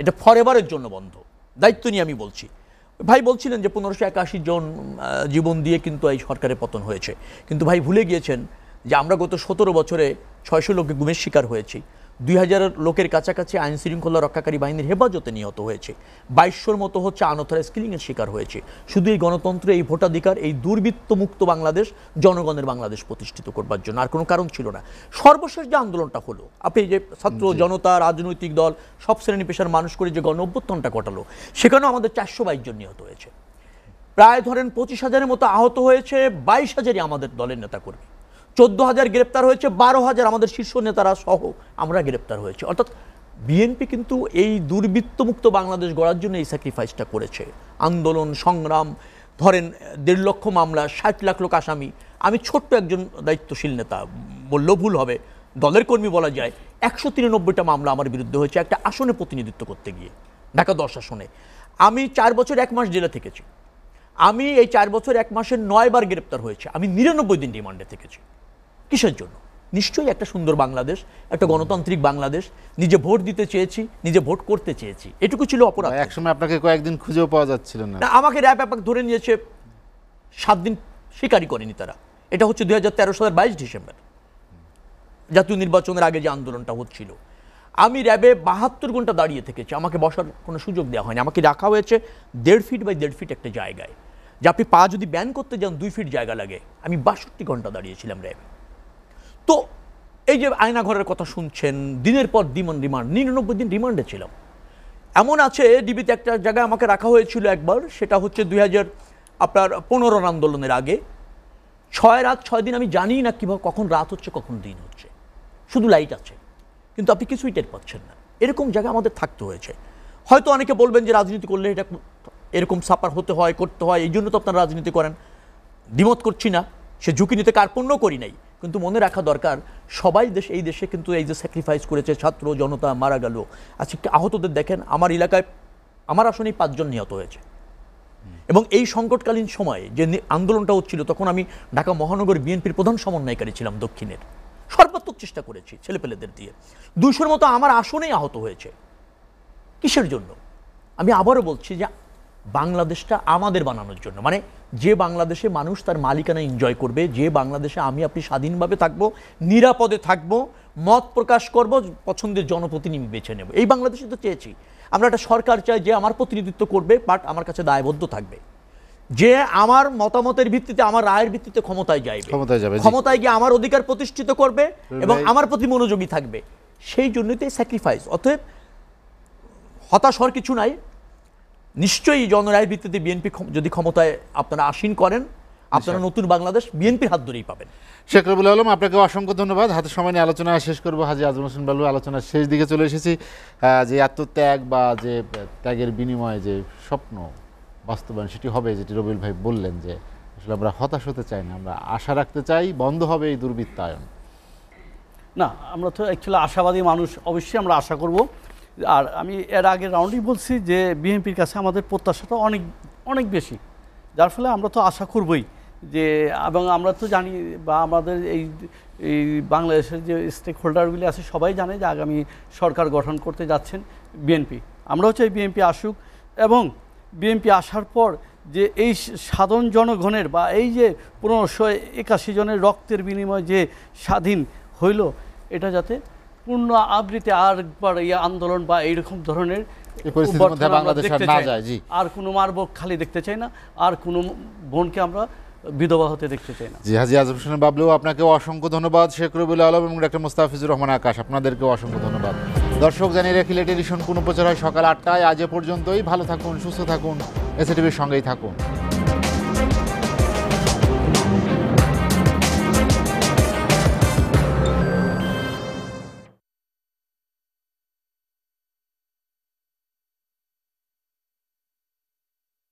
এটা ফরএভারের জন্য বন্ধ। দায়িত্ব নিয়ে আমি বলছি। ভাই বলছিলেন যে 1581 জন জীবন দিয়ে কিন্তু এই সরকারের পতন হয়েছে, কিন্তু ভাই ভুলে গিয়েছেন যে আমরা গত 17 বছরে 600 লোকে গুমের শিকার হয়েছি, 2000 লোকের কাছাকাছি আইন শৃঙ্খলা রক্ষাকারী বাহিনীর হেফাজতে নিহত হয়েছে, 2200 মতো হচ্ছে আনঅথরাইজ কিলিংয়ের শিকার হয়েছে। শুধু এই গণতন্ত্র, এই ভোটাধিকার, এই দুর্বৃত্ত মুক্ত বাংলাদেশ, জনগণের বাংলাদেশ প্রতিষ্ঠিত করবার জন্য, আর কোনো কারণ ছিল না। সর্বশেষ যে আন্দোলনটা হলো, আপনি যে ছাত্র জনতা, রাজনৈতিক দল, সব শ্রেণী পেশার মানুষ করে যে গণ অভ্যুত্থানটা ঘটালো, সেখানেও আমাদের 422 জন নিহত হয়েছে, প্রায় ধরেন 25,000-এর মতো আহত হয়েছে, 22,000-ই আমাদের দলের নেতাকর্মী, 14,000 গ্রেপ্তার হয়েছে, 12,000 আমাদের শীর্ষ নেতারা সহ আমরা গ্রেপ্তার হয়েছে। অর্থাৎ বিএনপি কিন্তু এই দুর্বৃত্তমুক্ত বাংলাদেশ গড়ার জন্য এই স্যাক্রিফাইসটা করেছে। আন্দোলন সংগ্রাম, ধরেন 1.5 লক্ষ মামলা, 60 লাখ লোক আসামি। আমি ছোট্ট একজন দায়িত্বশীল নেতা, বললেও ভুল হবে, দলের কর্মী বলা যায়, 193টা মামলা আমার বিরুদ্ধে হয়েছে একটা আসনে প্রতিনিধিত্ব করতে গিয়ে, ঢাকা 10 আসনে। আমি 4 বছর 1 মাস জেলে থেকেছি। আমি এই 4 বছর 1 মাসের 9 বার গ্রেপ্তার হয়েছে। আমি 99 দিন রিমান্ডে থেকেছি। কিসের জন্য? নিশ্চয়ই একটা সুন্দর বাংলাদেশ, একটা গণতান্ত্রিক বাংলাদেশ, নিজে ভোট দিতে চেয়েছি, নিজে ভোট করতে চেয়েছি, এটুকু ছিল অপরাধ। একসময় আপনাকে কয়েকদিন খুঁজেও পাওয়া যাচ্ছিল না। আমাকে র্যাব ধরে নিয়েছে 7 দিন, স্বীকারই করেনি তারা। এটা হচ্ছে 2013 সালের 22 ডিসেম্বর, জাতীয় নির্বাচনের আগে যে আন্দোলনটা হচ্ছিল। আমি র্যাবে 72 ঘন্টা দাঁড়িয়ে থেকেছি, আমাকে বসার কোনো সুযোগ দেওয়া হয়নি। আমাকে রাখা হয়েছে 1.5 ফিট বাই 1.5 ফিট একটা জায়গায়, যে আপনি পা যদি ব্যান করতে যান 2 ফিট জায়গা লাগে। আমি 62 ঘন্টা দাঁড়িয়েছিলাম র্যাবে। তো এই যে আয়নাঘরের কথা শুনছেন, দিনের পর দিন রিমান্ড, 99 দিন রিমান্ডে ছিলাম। এমন আছে ডিবিতে একটা জায়গায় আমাকে রাখা হয়েছিল একবার, সেটা হচ্ছে 2015 আন্দোলনের আগে। 6 রাত 6 দিন আমি জানি না কীভাবে কখন রাত হচ্ছে কখন দিন হচ্ছে, শুধু লাইট আছে, কিন্তু আপনি কিছুই টের পাচ্ছেন না। এরকম জায়গা আমাদের থাকতে হয়েছে। হয়তো অনেকে বলবেন যে রাজনীতি করলে এটা এরকম সাপার হতে হয়, করতে হয়, এই জন্য তো আপনারা রাজনীতি করেন। দ্বিমত করছি না, সে ঝুঁকি নিতে কার্পণ্য করি নাই, কিন্তু মনে রাখা দরকার সবাই এই দেশে কিন্তু এই যে স্যাক্রিফাইস করেছে, ছাত্র জনতা মারা গেল। আজকে আহতদের দেখেন, আমার এলাকায় আমার আসনেই 5 জন নিহত হয়েছে। এবং এই সংকটকালীন সময়ে যে আন্দোলনটা হচ্ছিল, তখন আমি ঢাকা মহানগর বিএনপির প্রধান সমন্বয়কারী ছিলাম দক্ষিণের। সর্বাত্মক চেষ্টা করেছি ছেলেপেলেদের দিয়ে। 200-র মতো আমার আসনেই আহত হয়েছে। কিসের জন্য? আমি আবারও বলছি যে বাংলাদেশটা আমাদের বানানোর জন্য, মানে যে বাংলাদেশে মানুষ তার মালিকানা এনজয় করবে, যে বাংলাদেশে আমি আপনি স্বাধীনভাবে থাকবো, নিরাপদে থাকবো, মত প্রকাশ করব, পছন্দের জনপ্রতিনিধি বেছে নেব। এই বাংলাদেশে তো চেয়েছি আমরা। একটা সরকার চাই যে আমার প্রতিনিধিত্ব করবে, বাট আমার কাছে দায়বদ্ধ থাকবে, যে আমার মতামতের ভিত্তিতে, আমার রায়ের ভিত্তিতে ক্ষমতায় যাবে, ক্ষমতায় গিয়ে আমার অধিকার প্রতিষ্ঠিত করবে এবং আমার প্রতি মনোযোগী থাকবে। সেই জন্যই তো স্যাক্রিফাইস। অতএব হতাশ হওয়ার কিছু নাই। নিশ্চয়ই জনরায়ের ভিত্তিতে বিএনপি যদি ক্ষমতায় আপনারা আসীন করেন, আপনারা নতুন বাংলাদেশ বিএনপির হাত ধরেই পাবেন। শেখ রবিউল আলম, আপনাকে অসংখ্য ধন্যবাদ। হাতে সময় নিয়ে আলোচনা শেষ করবো। হাজী আজম হোসেন বালু, আলোচনার শেষ দিকে চলে এসেছি। যে আত্মত্যাগ বা যে ত্যাগের বিনিময়ে যে স্বপ্ন বাস্তবায়ন সেটি হবে, যেটি রবিউল ভাই বললেন, যে আসলে আমরা হতাশ হতে চাই না, আমরা আশা রাখতে চাই বন্ধ হবে এই দুর্বৃত্তায়ন। না, আমরা তো অ্যাকচুয়ালি আশাবাদী মানুষ, অবশ্যই আমরা আশা করব। আর আমি এর আগের রাউন্ডেই বলছি যে বিএনপির কাছে আমাদের প্রত্যাশাটা অনেক অনেক বেশি, যার ফলে আমরা তো আশা করবই যে, এবং আমরা তো জানি বা আমাদের এই বাংলাদেশের যে স্টেক হোল্ডারগুলি আছে সবাই জানে যে আগামী সরকার গঠন করতে যাচ্ছেন বিএনপি। আমরাও চাই বিএনপি আসুক, এবং বিএনপি আসার পর যে এই সাধারণ জনগণের বা এই যে 1581 জনের রক্তের বিনিময়ে যে স্বাধীন হইল, এটা যাতে পূর্ণ আবৃত্তি আরেকবার এই আন্দোলন বা এইরকম ধরনের আর কোনো মারবো খালি দেখতে চাই না, আর কোনো বোনকে আমরা বিধবা হতে দেখতে চাই না। জি হাজি আজম হোসেন বাবলু, আপনাকেও অসংখ্য ধন্যবাদ। শেখ রবিউল আলম এবং ডক্টর মুস্তাফিজুর রহমান আকাশ, আপনাদেরকেও অসংখ্য ধন্যবাদ। দর্শক, জানিয়ে রাখি লেট এডিশন পুনঃপ্রচার হয় সকাল ৮টায়। আজ এ পর্যন্তই। ভালো থাকুন, সুস্থ থাকুন, এসএটিভির সঙ্গেই থাকুন।